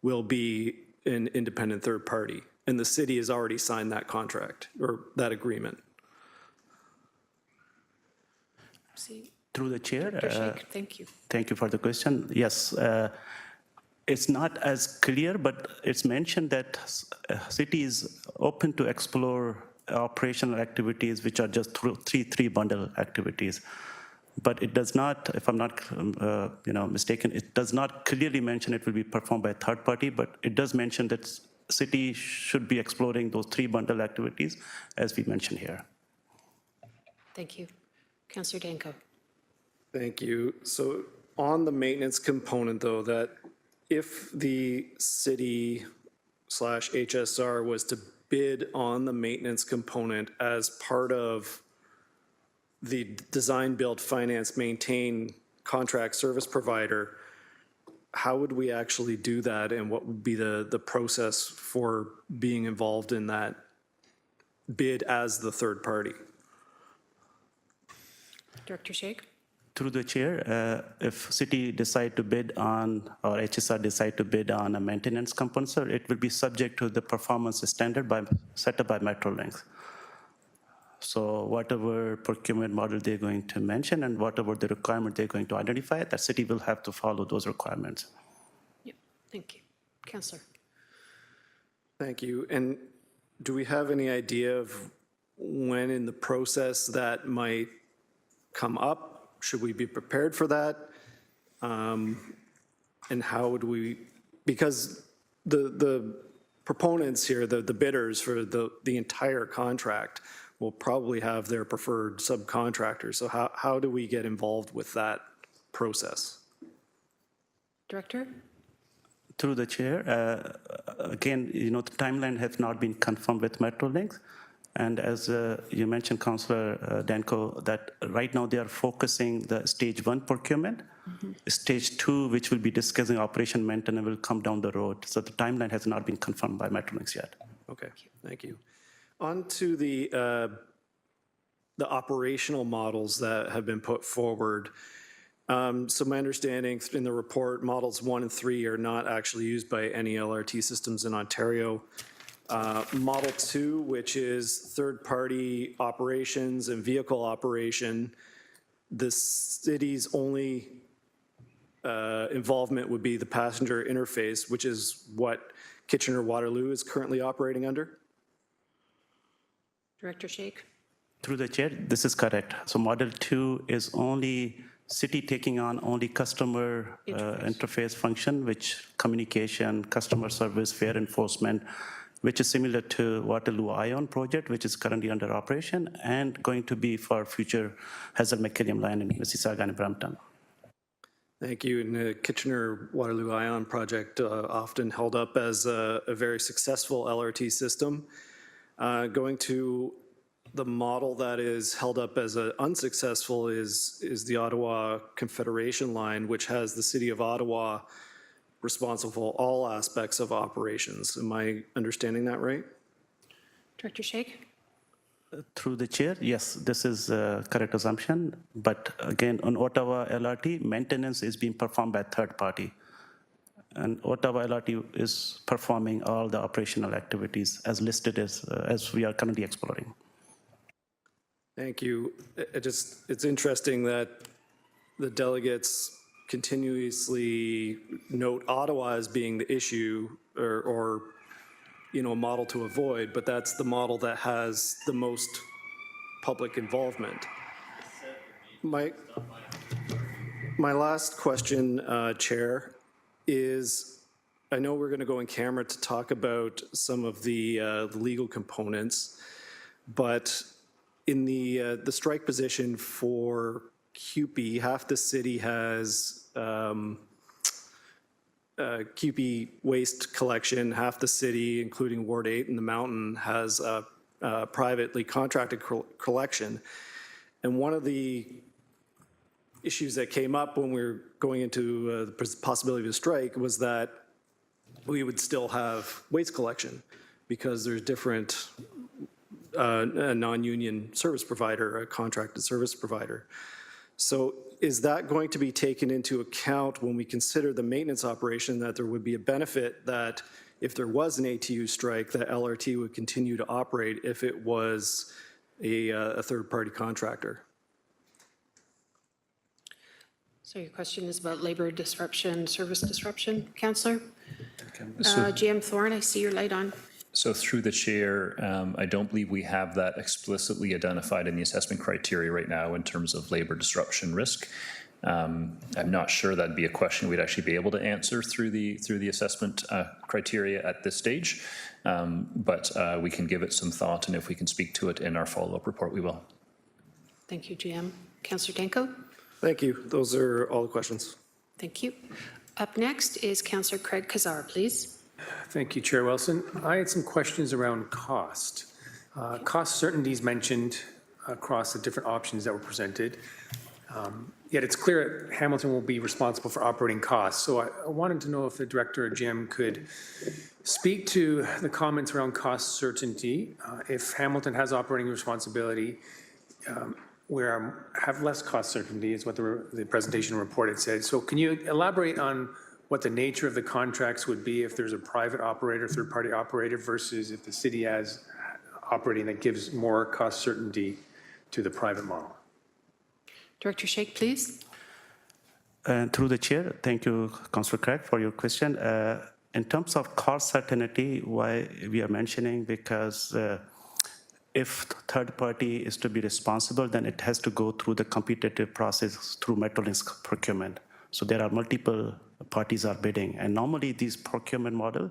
will be an independent third party, and the city has already signed that contract or that agreement. Through the chair. Thank you. Thank you for the question. Yes. It's not as clear, but it's mentioned that city is open to explore operational activities, which are just three bundle activities. But it does not, if I'm not mistaken, it does not clearly mention it will be performed by a third party, but it does mention that city should be exploring those three bundle activities, as we mentioned here. Thank you. Councillor Danko. Thank you. So on the maintenance component, though, that if the city/HSR was to bid on the maintenance component as part of the design, build, finance, maintain contract service provider, how would we actually do that, and what would be the process for being involved in that bid as the third party? Director Sheikh. Through the chair, if city decide to bid on, or HSR decide to bid on a maintenance component, it will be subject to the performance standard set up by Metrolinx. So whatever procurement model they're going to mention and whatever the requirement they're going to identify, the city will have to follow those requirements. Yep. Thank you. Councillor. Thank you. And do we have any idea of when in the process that might come up? Should we be prepared for that? And how would we, because the proponents here, the bidders for the entire contract will probably have their preferred subcontractors. So how do we get involved with that process? Director? Through the chair, again, the timeline has not been confirmed with Metrolinx. And as you mentioned, Councillor Danko, that right now they are focusing the stage 1 procurement. Stage 2, which will be discussing operation maintenance, will come down the road. So the timeline has not been confirmed by Metrolinx yet. Okay, thank you. On to the operational models that have been put forward. So my understanding in the report, models 1 and 3 are not actually used by any LRT systems in Ontario. Model 2, which is third-party operations and vehicle operation, the city's only involvement would be the passenger interface, which is what Kitchener-Waterloo is currently operating under? Director Shake? Through the chair, this is correct. So model 2 is only city taking on only customer interface function, which communication, customer service, fare enforcement, which is similar to Waterloo Ion project, which is currently under operation and going to be for future Hazel-McKilliam line in Mississauga and Brampton. Thank you. And the Kitchener-Waterloo Ion project often held up as a very successful LRT system. Going to the model that is held up as unsuccessful is the Ottawa Confederation line, which has the City of Ottawa responsible for all aspects of operations. Am I understanding that right? Director Shake? Through the chair, yes, this is a correct assumption. But again, on Ottawa LRT, maintenance is being performed by third party. And Ottawa LRT is performing all the operational activities as listed as we are currently exploring. Thank you. It's interesting that the delegates continuously note Ottawa as being the issue or a model to avoid, but that's the model that has the most public involvement. My last question, Chair, is I know we're going to go in camera to talk about some of the legal components, but in the strike position for CUPE, half the city has CUPE waste collection, half the city, including Ward 8 in the Mountain, has privately contracted collection. And one of the issues that came up when we were going into the possibility of a strike was that we would still have waste collection because there's different a non-union service provider, a contracted service provider. So is that going to be taken into account when we consider the maintenance operation, that there would be a benefit that if there was an ATU strike, that LRT would continue to operate if it was a third-party contractor? So your question is about labor disruption, service disruption, Councillor? GM Thorne, I see your light on. So through the chair, I don't believe we have that explicitly identified in the assessment criteria right now in terms of labor disruption risk. I'm not sure that'd be a question we'd actually be able to answer through the assessment criteria at this stage, but we can give it some thought, and if we can speak to it in our follow-up report, we will. Thank you, GM. Councillor Danko? Thank you. Those are all the questions. Thank you. Up next is Councillor Craig Kazar, please. Thank you, Chair Wilson. I had some questions around cost. Cost certainty is mentioned across the different options that were presented. Yet it's clear that Hamilton will be responsible for operating costs. So I wanted to know if the director or Jim could speak to the comments around cost certainty. If Hamilton has operating responsibility, we have less cost certainty is what the presentation report had said. So can you elaborate on what the nature of the contracts would be if there's a private operator, third-party operator, versus if the city has operating that gives more cost certainty to the private model? Director Shake, please. Through the chair, thank you, Councillor Craig, for your question. In terms of cost certainty, why we are mentioning, because if third party is to be responsible, then it has to go through the competitive process through Metrolinx procurement. So there are multiple parties are bidding. And normally these procurement model,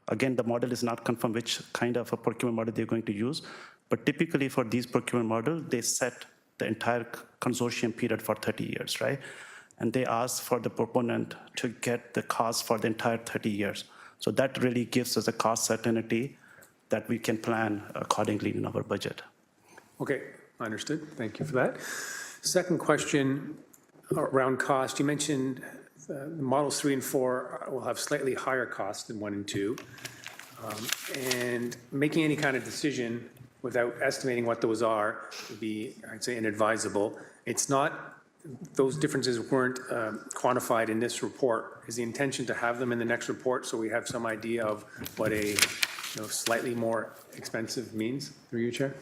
again, the model is not confirmed which kind of a procurement model they're going to use. But typically for these procurement model, they set the entire consortium period for 30 years, right? And they ask for the proponent to get the cost for the entire 30 years. So that really gives us a cost certainty that we can plan accordingly in our budget. Okay, understood. Thank you for that. Second question around cost. You mentioned models 3 and 4 will have slightly higher costs than 1 and 2. And making any kind of decision without estimating what those are would be, I'd say, inadvisable. It's not, those differences weren't quantified in this report. Is the intention to have them in the next report so we have some idea of what a slightly more expensive means? Through you, Chair.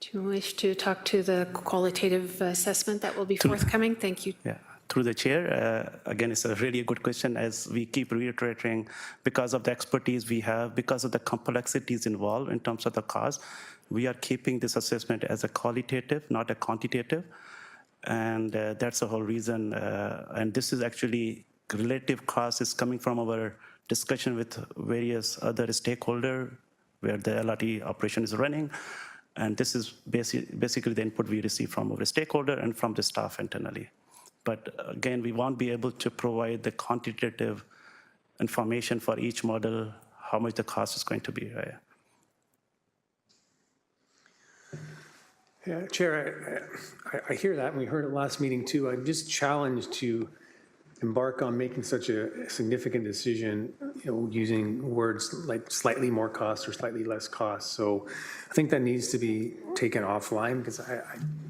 Do you wish to talk to the qualitative assessment that will be forthcoming? Thank you. Yeah. Through the chair, again, it's a really good question as we keep reiterating because of the expertise we have, because of the complexities involved in terms of the cost, we are keeping this assessment as a qualitative, not a quantitative. And that's the whole reason. And this is actually relative cost is coming from our discussion with various other stakeholders where the LRT operation is running. And this is basically the input we receive from our stakeholder and from the staff internally. But again, we won't be able to provide the quantitative information for each model, how much the cost is going to be. Right? Yeah, Chair, I hear that, and we heard it last meeting too. I'm just challenged to embark on making such a significant decision, using words like slightly more cost or slightly less cost. So I think that needs to be taken offline because I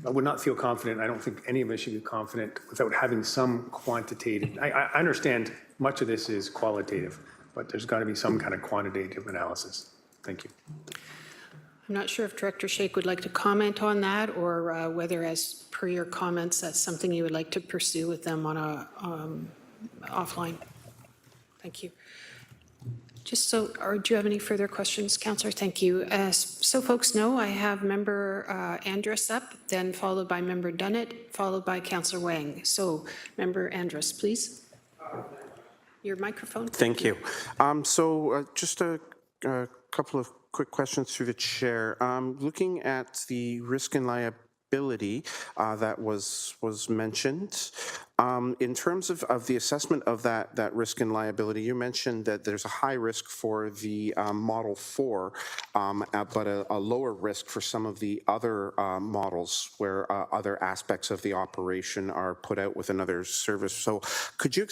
would not feel confident. I don't think any of us should be confident without having some quantitative. I understand much of this is qualitative, but there's got to be some kind of quantitative analysis. Thank you. I'm not sure if Director Sheikh would like to comment on that or whether, as per your comments, that's something you would like to pursue with them on a offline. Thank you. Just so, or do you have any further questions, Councillor? Thank you. So folks know, I have Member Andrus up, then followed by Member Dunnett, followed by Councillor Wang. So Member Andrus, please. Your microphone. Thank you. Just a couple of quick questions through the chair. Looking at the risk and liability that was mentioned, in terms of the assessment of that risk and liability, you mentioned that there's a high risk for the Model 4, but a lower risk for some of the other models where other aspects of the operation are put out with another service. So could you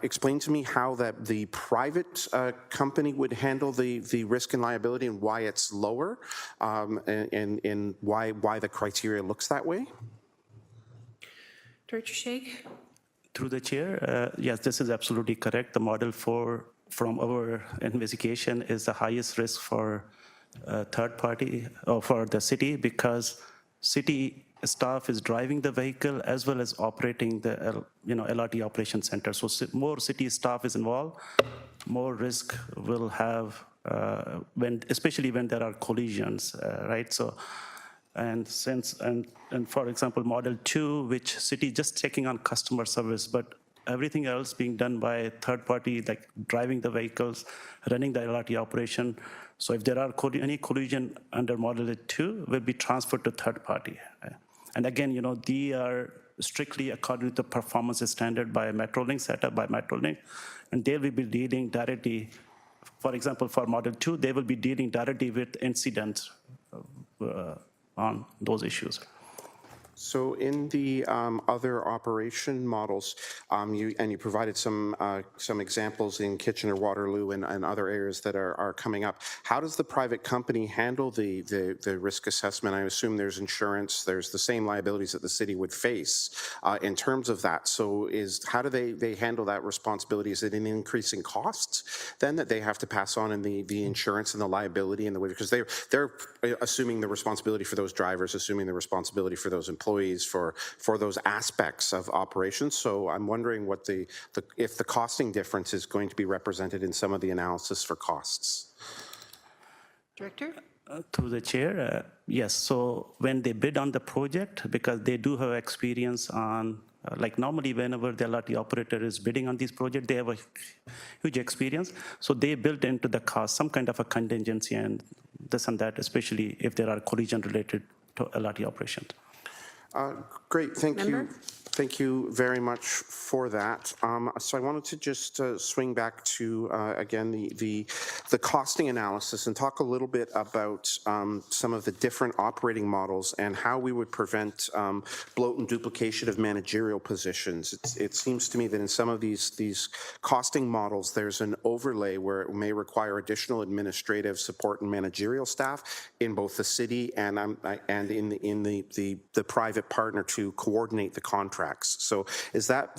explain to me how that the private company would handle the risk and liability and why it's lower, and why the criteria looks that way? Director Sheikh. Through the chair, yes, this is absolutely correct. The Model 4 from our investigation is the highest risk for third party or for the city because city staff is driving the vehicle as well as operating the LRT operation center. So more city staff is involved, more risk will have especially when there are collisions, right? So. And for example, Model 2, which city just taking on customer service, but everything else being done by third party, like driving the vehicles, running the LRT operation. So if there are any collision under Model 2, will be transferred to third party. And again, they are strictly according to the performance standard by Metrolinx, set up by Metrolinx, and they will be dealing directly. For example, for Model 2, they will be dealing directly with incidents on those issues. So in the other operation models, you provided some examples in Kitchener-Waterloo and other areas that are coming up. How does the private company handle the risk assessment? I assume there's insurance, there's the same liabilities that the city would face in terms of that. So how do they handle that responsibility? Is it an increasing cost then that they have to pass on in the insurance and the liability and the way, because they're assuming the responsibility for those drivers, assuming the responsibility for those employees, for those aspects of operations. So I'm wondering what if the costing difference is going to be represented in some of the analysis for costs. Director? Through the chair, yes, so when they bid on the project, because they do have experience on, like normally whenever the LRT operator is bidding on this project, they have a huge experience. So they built into the cost some kind of a contingency and this and that, especially if there are collision related to LRT operations. Great, thank Member? you. Thank you very much for that. So I wanted to just swing back to, again, the costing analysis and talk a little bit about some of the different operating models and how we would prevent bloat and duplication of managerial positions. It seems to me that in some of these costing models, there's an overlay where it may require additional administrative support and managerial staff in both the city and in the private partner to coordinate the contract. So is that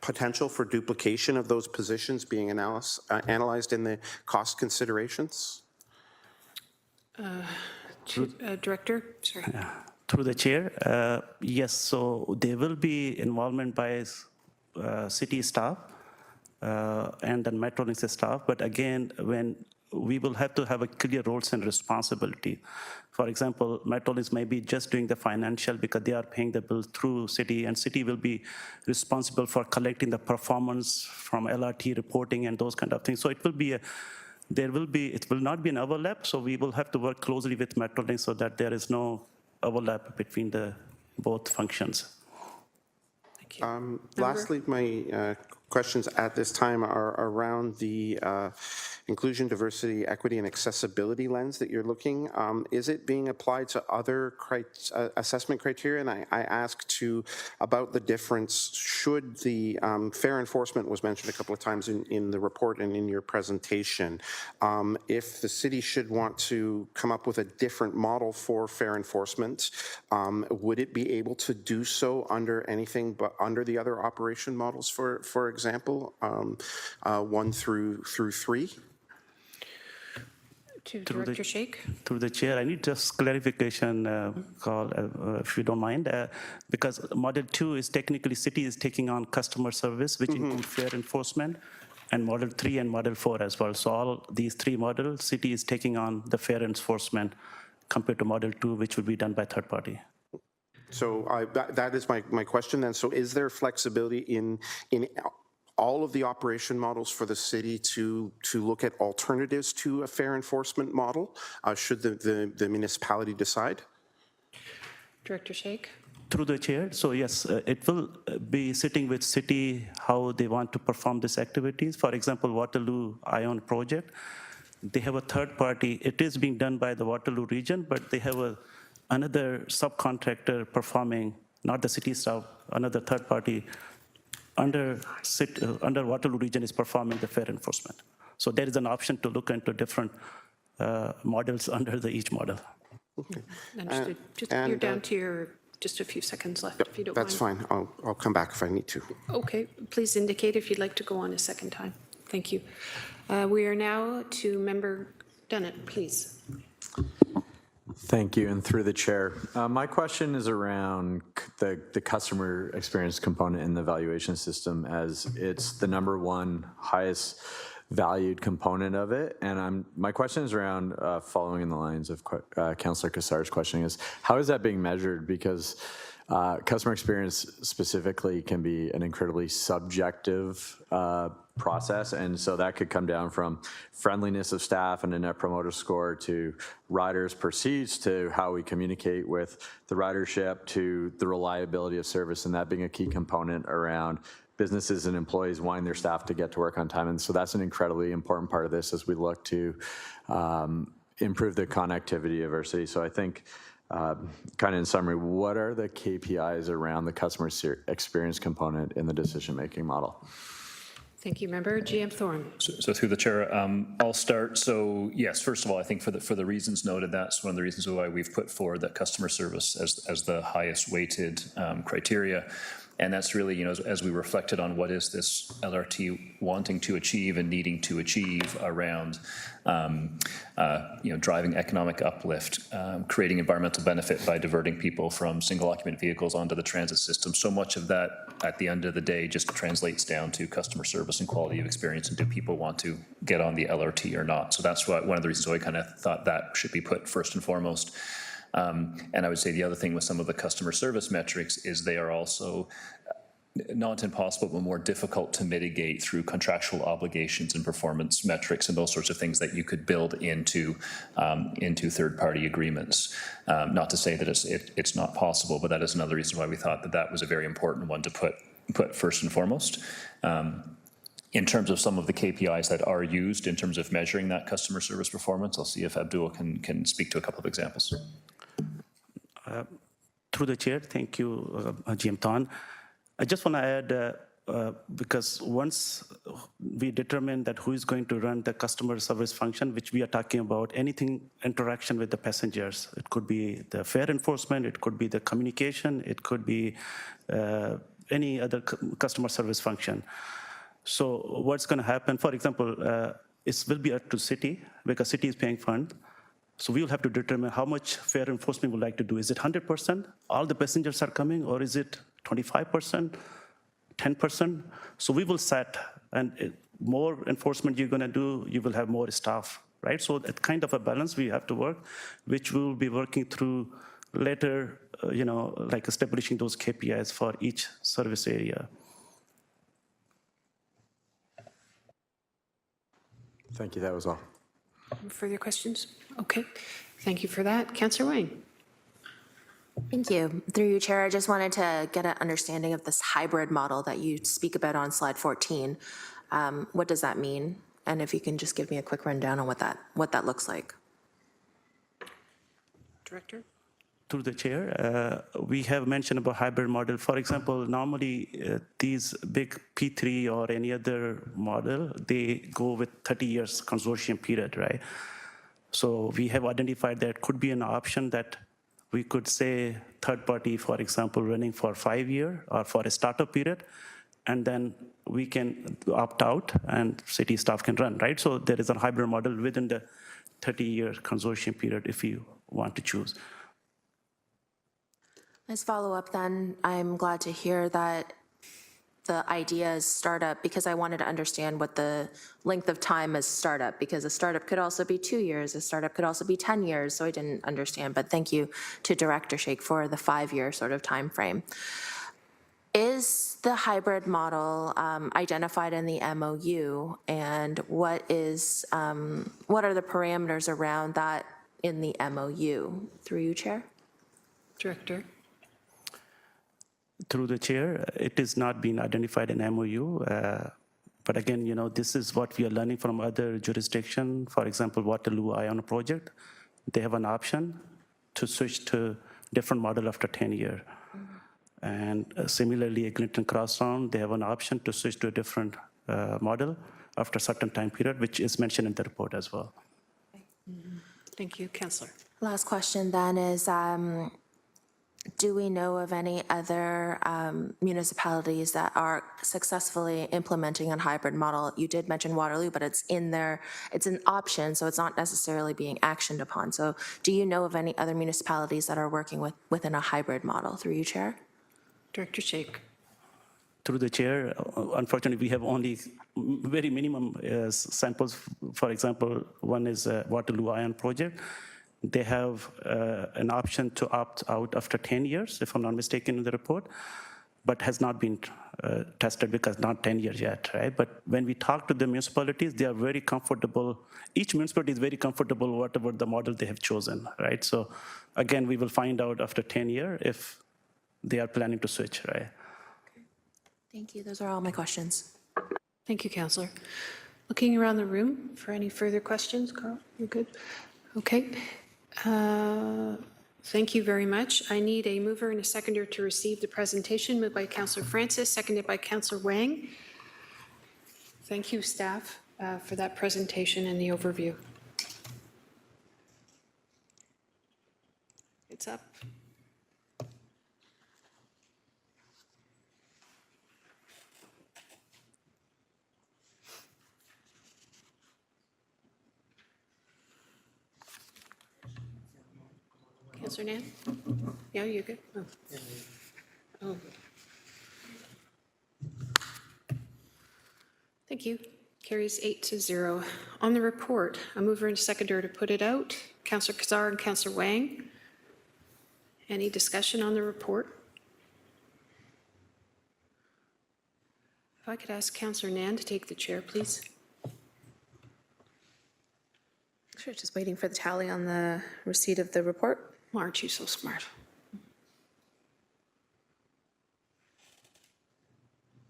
potential for duplication of those positions being analyzed in the cost considerations? Director, sorry. Through the chair, yes, so there will be involvement by city staff and then Metrolinx staff, but again, when we will have to have a clear roles and responsibility. For example, Metrolinx may be just doing the financial because they are paying the bill through city, and city will be responsible for collecting the performance from LRT reporting and those kind of things. So it will be it will not be an overlap. So we will have to work closely with Metrolinx so that there is no overlap between the both functions. Thank you. Lastly, my questions at this time are around the inclusion, diversity, equity, and accessibility lens that you're looking. Is it being applied to other assessment criteria? And I ask about the difference. Should the fair enforcement was mentioned a couple of times in the report and in your presentation. If the city should want to come up with a different model for fair enforcement, would it be able to do so under anything but under the other operation models, for example, 1 through 3? To Director Sheikh. Through the chair, I need just clarification, call, if you don't mind, because Model 2 is technically city is taking on customer service, which includes fair enforcement, and Model 3 and Model 4 as well. So all these 3 models, city is taking on the fair enforcement compared to Model 2, which will be done by third party. So that is my question then. So is there flexibility in all of the operation models for the city to look at alternatives to a fair enforcement model, should the municipality decide? Director Sheikh. Through the chair, so yes, it will be sitting with city how they want to perform these activities. For example, Waterloo Ion project, they have a third party. It is being done by the Waterloo region, but they have another subcontractor performing, not the city staff, another third party under Waterloo region is performing the fair enforcement. So there is an option to look into different models under each model. Okay. Understood. You're down to just a few seconds left, if you don't mind. That's fine. I'll come back if I need to. Okay, please indicate if you'd like to go on a second time. Thank you. We are now to Member Dunnett, please. Thank you, and through the chair. My question is around the customer experience component in the valuation system, as it's the #1 highest valued component of it. And my question is around, following in the lines of Councillor Cassar's question, is how is that being measured? Because customer experience specifically can be an incredibly subjective process, and so that could come down from friendliness of staff and a net promoter score to riders' perceived, to how we communicate with the ridership, to the reliability of service, and that being a key component around businesses and employees wanting their staff to get to work on time. And so that's an incredibly important part of this as we look to improve the connectivity of our city. So I think, kind of in summary, what are the KPIs around the customer experience component in the decision-making model? Thank you, Member. GM Thorne. So through the chair, I'll start. So yes, first of all, I think for the reasons noted, that's one of the reasons why we've put forward that customer service as the highest weighted criteria. And that's really, you know, as we reflected on what is this LRT wanting to achieve and needing to achieve around, you know, driving economic uplift, creating environmental benefit by diverting people from single occupant vehicles onto the transit system. So much of that at the end of the day just translates down to customer service and quality of experience, and do people want to get on the LRT or not. So that's one of the reasons why I kind of thought that should be put first and foremost. And I would say the other thing with some of the customer service metrics is they are also not impossible, but more difficult to mitigate through contractual obligations and performance metrics and those sorts of things that you could build into third-party agreements. Not to say that it's not possible, but that is another reason why we thought that that was a very important one to put first and foremost. In terms of some of the KPIs that are used in terms of measuring that customer service performance, I'll see if Abdul can speak to a couple of examples. Through the chair, thank you, GM Thon. I just want to add, because once we determine that who is going to run the customer service function, which we are talking about, anything interaction with the passengers, it could be the fare enforcement, it could be the communication, it could be any other customer service function. So what's going to happen, for example, it will be up to city, because city is paying fund. So we will have to determine how much fare enforcement we would like to do. Is it 100%? All the passengers are coming, or is it 25%, 10%? So we will set, and more enforcement you're going to do, you will have more staff, right? So it's kind of a balance we have to work, which we will be working through later, you know, like establishing those KPIs for each service area. Thank you, that was all. Further questions? Okay, thank you for that. Councillor Wang. Thank you. Through you, Chair, I just wanted to get an understanding of this hybrid model that you speak about on slide 14. What does that mean? And if you can just give me a quick rundown on what that looks like. Director? Through the chair, we have mentioned about hybrid model. For example, normally these big P3 or any other model, they go with 30 years consortium period, right? So we have identified that could be an option that we could say third party, for example, running for 5 years or for a startup period, and then we can opt out and city staff can run, right? So there is a hybrid model within the 30-year consortium period if you want to choose. As follow-up then, I'm glad to hear that the idea is startup, because I wanted to understand what the length of time is startup, because a startup could also be 2 years, a startup could also be 10 years, so I didn't understand. But thank you to Director Sheikh for the 5-year sort of time frame. Is the hybrid model identified in the MOU, and what are the parameters around that in the MOU? Through you, Chair. Director. Through the chair, it is not being identified in MOU. But again, you know, this is what we are learning from other jurisdictions. For example, Waterloo Ion project, they have an option to switch to different model after 10 years. And similarly, Eglinton Crosstown, they have an option to switch to a different model after a certain time period, which is mentioned in the report as well. Thank you, Councillor. Last question then is, do we know of any other municipalities that are successfully implementing a hybrid model? You did mention Waterloo, but it's in there, it's an option, so it's not necessarily being actioned upon. So do you know of any other municipalities that are working within a hybrid model? Through you, Chair. Director Sheikh. Through the chair, unfortunately, we have only very minimum samples. For example, one is Waterloo Ion project. They have an option to opt out after 10 years, if I'm not mistaken in the report, but has not been tested because not 10 years yet, right? But when we talk to the municipalities, they are very comfortable. Each municipality is very comfortable whatever the model they have chosen, right? So again, we will find out after 10 years if they are planning to switch, right? Okay. Thank you. Those are all my questions. Thank you, Councillor. Looking around the room for any further questions. Carl, you're good? Okay. Thank you very much. I need a mover and a seconder to receive the presentation. Moved by Councillor Francis, seconded by Councillor Wang. Thank you, staff, for that presentation and the overview. It's up. Councillor Nan? Yeah, you're good? Oh. Oh. Thank you. Carries 8-0. On the report, a mover and a seconder to put it out. Councillor Kazar and Councillor Wang. Any discussion on the report? If I could ask Councillor Nan to take the chair, please. Sure, just waiting for the tally on the receipt of the report. Why aren't you so smart?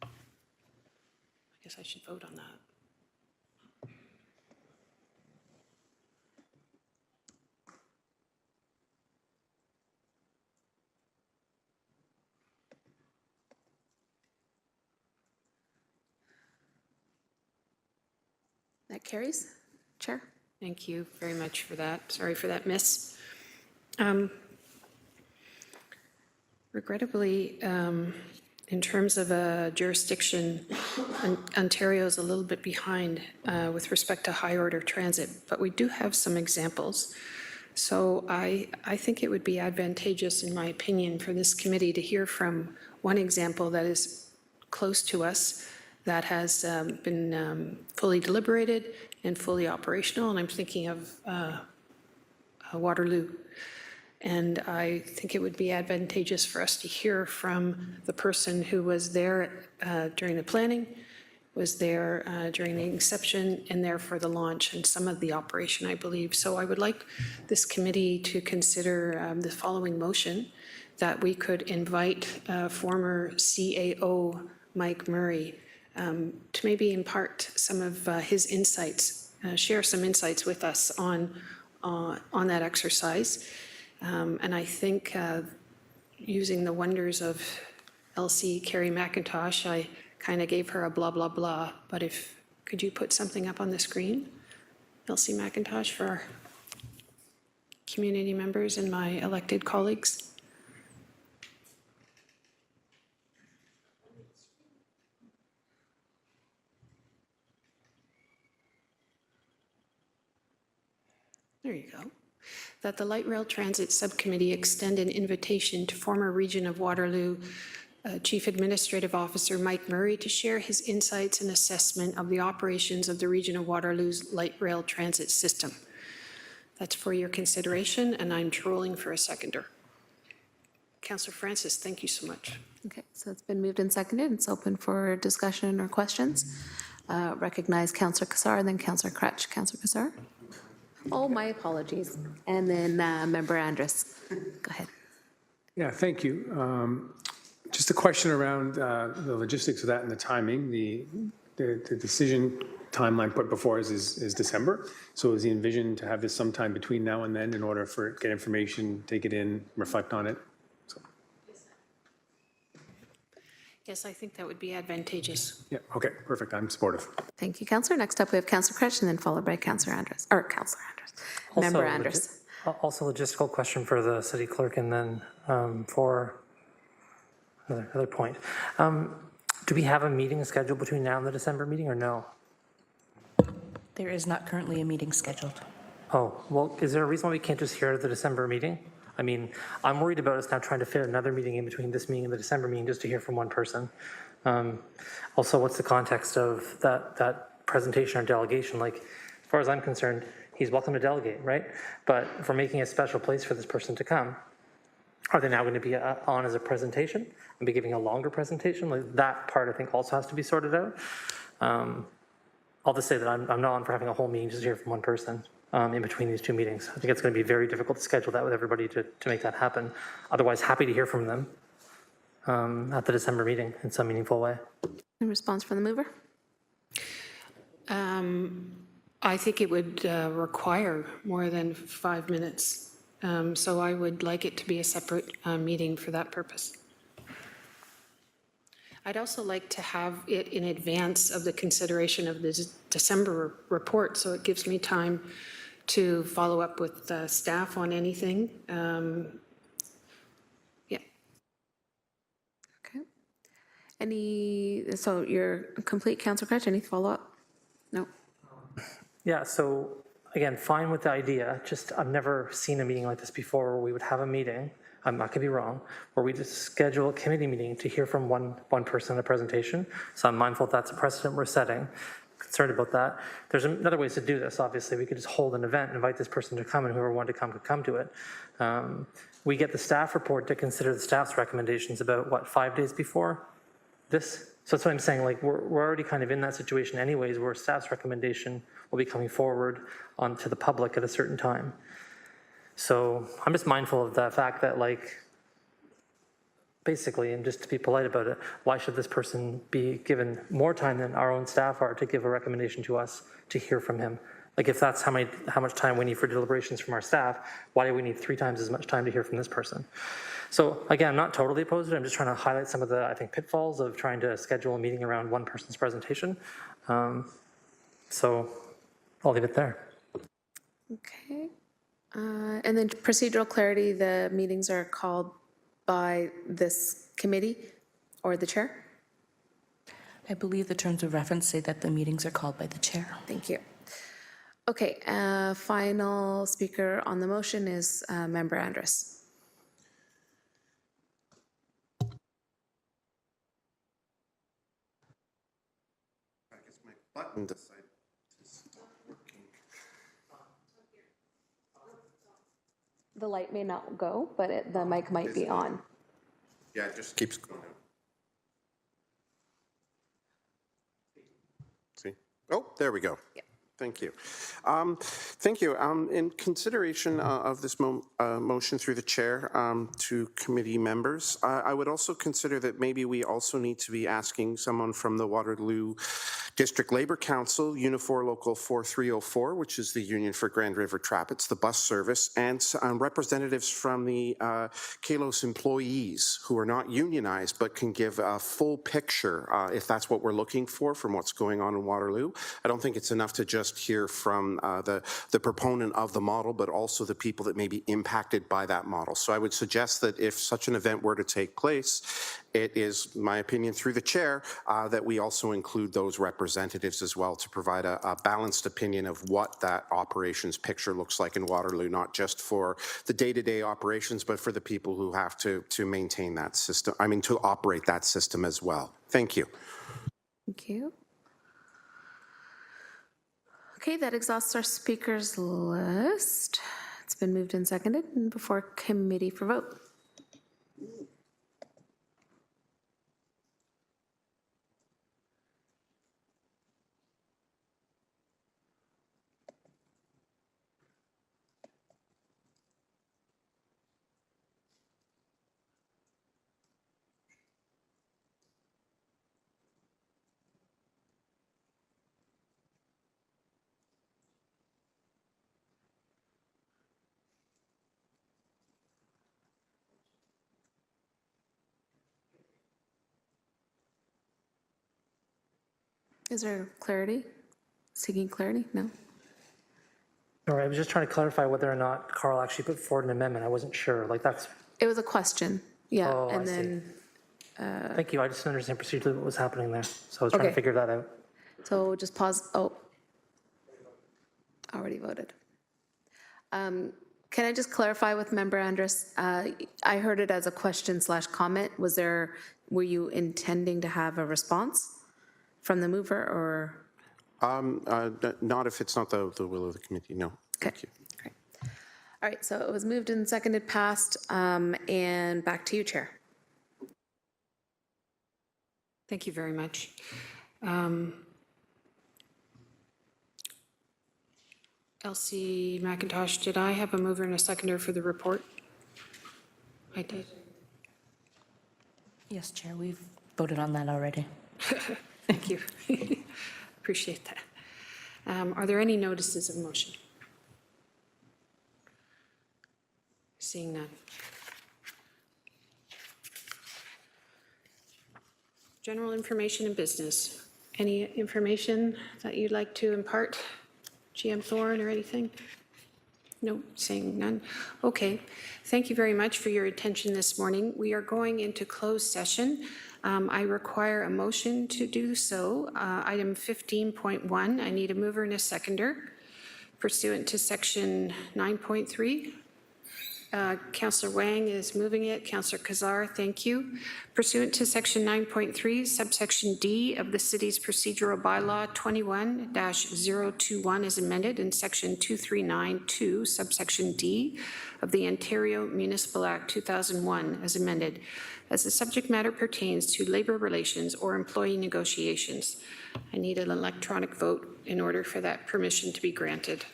I guess I should vote on that. That carries. Chair? Thank you very much for that. Sorry for that miss. Regrettably, in terms of a jurisdiction, Ontario is a little bit behind with respect to high-order transit, but we do have some examples. So I think it would be advantageous, in my opinion, for this committee to hear from one example that is close to us, that has been fully deliberated and fully operational, and I'm thinking of Waterloo. And I think it would be advantageous for us to hear from the person who was there during the planning, was there during the inception, and there for the launch and some of the operation, I believe. So I would like this committee to consider the following motion, that we could invite former CAO Mike Murray to maybe impart some of his insights, share some insights with us on that exercise. And I think using the wonders of LC Carrie McIntosh, I kind of gave her a blah, blah, blah. But could you put something up on the screen, LC McIntosh, for our community members and my elected colleagues? There you go. That the Light Rail Transit Subcommittee extend an invitation to former Region of Waterloo Chief Administrative Officer Mike Murray to share his insights and assessment of the operations of the Region of Waterloo's light rail transit system. That's for your consideration, and I'm trolling for a seconder. Councillor Francis, thank you so much. Okay, so it's been moved and seconded. It's open for discussion or questions. Recognize Councillor Kazar, then Councillor Crutch. Councillor Kazar? Oh, my apologies. And then Member Andrus. Go ahead. Yeah, thank you. Just a question around the logistics of that and the timing. The decision timeline put before us is December. So is the envision to have this sometime between now and then in order for get information, take it in, reflect on it? So. Yes, I think that would be advantageous. Yeah, okay, perfect. I'm supportive. Thank you, Councillor. Next up, we have Councillor Crutch, and then followed by Councillor Andrus, or Councillor Andrus. Member Andrus. Also, logistical question for the city clerk, and then for another point. Do we have a meeting scheduled between now and the December meeting, or no? There is not currently a meeting scheduled. Oh, well, is there a reason why we can't just hear the December meeting? I mean, I'm worried about us now trying to fit another meeting in between this meeting and the December meeting just to hear from one person. Also, what's the context of that presentation or delegation? Like, as far as I'm concerned, he's welcome to delegate, right? But if we're making a special place for this person to come, are they now going to be on as a presentation and be giving a longer presentation? Like, that part, I think, also has to be sorted out. I'll just say that I'm not on for having a whole meeting just to hear from one person in between these two meetings. I think it's going to be very difficult to schedule that with everybody to make that happen. Otherwise, happy to hear from them at the December meeting in some meaningful way. In response from the mover? I think it would require more than 5 minutes. So I would like it to be a separate meeting for that purpose. I'd also like to have it in advance of the consideration of the December report, so it gives me time to follow up with staff on anything. Yeah. Okay. So you're complete, Councillor Crutch? Any follow-up? No. Yeah, so again, fine with the idea, just I've never seen a meeting like this before where we would have a meeting, I could be wrong, where we just schedule a committee meeting to hear from one person in a presentation. So I'm mindful that's a precedent we're setting. Concerned about that. There's other ways to do this, obviously. We could just hold an event, invite this person to come, and whoever wanted to come could come to it. We get the staff report to consider the staff's recommendations about, what, 5 days before this? So that's what I'm saying, like, we're already kind of in that situation anyways, where staff's recommendation will be coming forward onto the public at a certain time. So I'm just mindful of the fact that, like, basically, and just to be polite about it, why should this person be given more time than our own staff are to give a recommendation to us to hear from him? Like, if that's how much time we need for deliberations from our staff, why do we need 3 times as much time to hear from this person? So again, I'm not totally opposed to it. I'm just trying to highlight some of the, I think, pitfalls of trying to schedule a meeting around one person's presentation. So I'll leave it there. Okay. And then procedural clarity, the meetings are called by this committee or the chair? I believe the terms of reference say that the meetings are called by the chair. Thank you. Okay, final speaker on the motion is Member Andrus. I guess my button decided to stop working. The light may not go, but the mic might be on. Yeah, it just keeps going out. See? Oh, there we go. Yeah. Thank you. Thank you. In consideration of this motion through the chair to committee members, I would also consider that maybe we also need to be asking someone from the Waterloo District Labour Council, Unifor Local 4304, which is the union for Grand River Rapids, the bus service, and representatives from the Kalos employees who are not unionized but can give a full picture if that's what we're looking for from what's going on in Waterloo. I don't think it's enough to just hear from the proponent of the model, but also the people that may be impacted by that model. So I would suggest that if such an event were to take place, it is my opinion through the chair that we also include those representatives as well to provide a balanced opinion of what that operations picture looks like in Waterloo, not just for the day-to-day operations, but for the people who have to maintain that system, to operate that system as well. Thank you. Thank you. Okay, that exhausts our speakers list. It's been moved and seconded and before committee for vote. Is there clarity? Seeking clarity? No? All right, I was just trying to clarify whether or not Carl actually put forward an amendment. I wasn't sure. Like, that's. It was a question. Yeah. Oh, and I see. then. Thank you. I just didn't understand procedurally what was happening there. So I was trying to Okay. figure that out. So just pause. Oh. Already voted. Can I just clarify with Member Andrus? I heard it as a question/comment. Were you intending to have a response from the mover or? Not if it's not the will of the committee, no. Thank you. Great. All right, so it was moved and seconded, passed, and back to you, Chair. Thank you very much. Elsie McIntosh, did I have a mover and a seconder for the report? I did. Yes, Chair, we've voted on that already. Thank you. Appreciate that. Are there any notices of motion? Seeing none. General information and business. Any information that you'd like to impart? GM Thorne or anything? No, saying none. Okay. Thank you very much for your attention this morning. We are going into closed session. I require a motion to do so. Item 15.1, I need a mover and a seconder pursuant to section 9.3. Councillor Wang is moving it. Councillor Kazar, thank you. Pursuant to section 9.3, subsection D of the city's procedural bylaw 21-021 is amended, and section 2392, subsection D of the Ontario Municipal Act 2001 as amended, as the subject matter pertains to labor relations or employee negotiations. I need an electronic vote in order for that permission to be granted.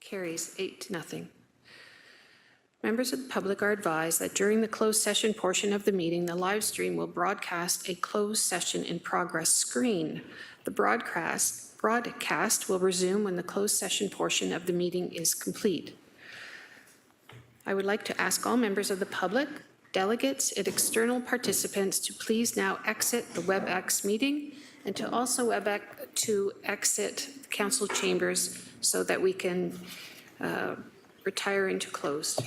Carries 8-0. Members of the public are advised that during the closed session portion of the meeting, the live stream will broadcast a closed session in progress screen. The broadcast will resume when the closed session portion of the meeting is complete. I would like to ask all members of the public, delegates, and external participants to please now exit the WebEx meeting and to also exit council chambers so that we can retire into closed.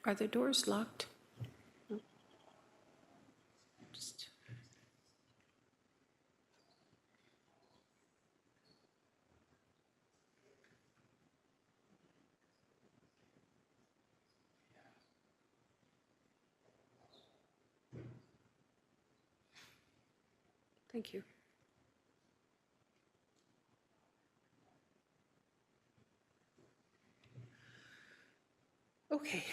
Are the doors locked? No. Just- Thank you. Okay.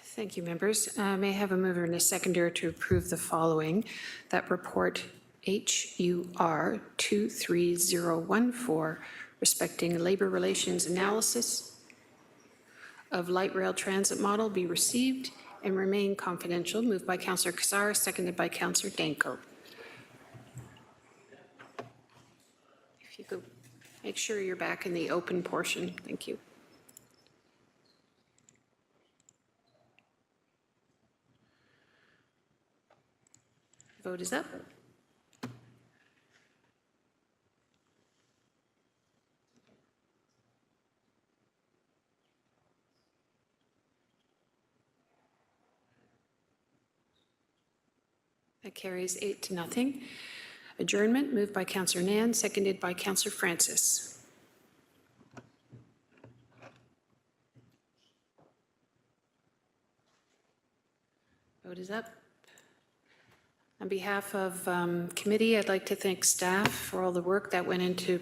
Thank you, members. May I have a mover and a seconder to approve the following, that report HUR 23014, respecting labor relations analysis of light rail transit model, be received and remain confidential. Moved by Councillor Cassar, seconded by Councillor Danko. If you could make sure you're back in the open portion. Thank you. Vote is up. That carries 8-0. Adjournment moved by Councillor Nan, seconded by Councillor Francis. Vote is up. On behalf of committee, I'd like to thank staff for all the work that went into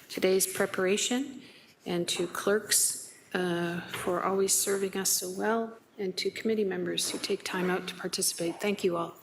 today's preparation, and to clerks for always serving us so well, and to committee members who take time out to participate. Thank you all.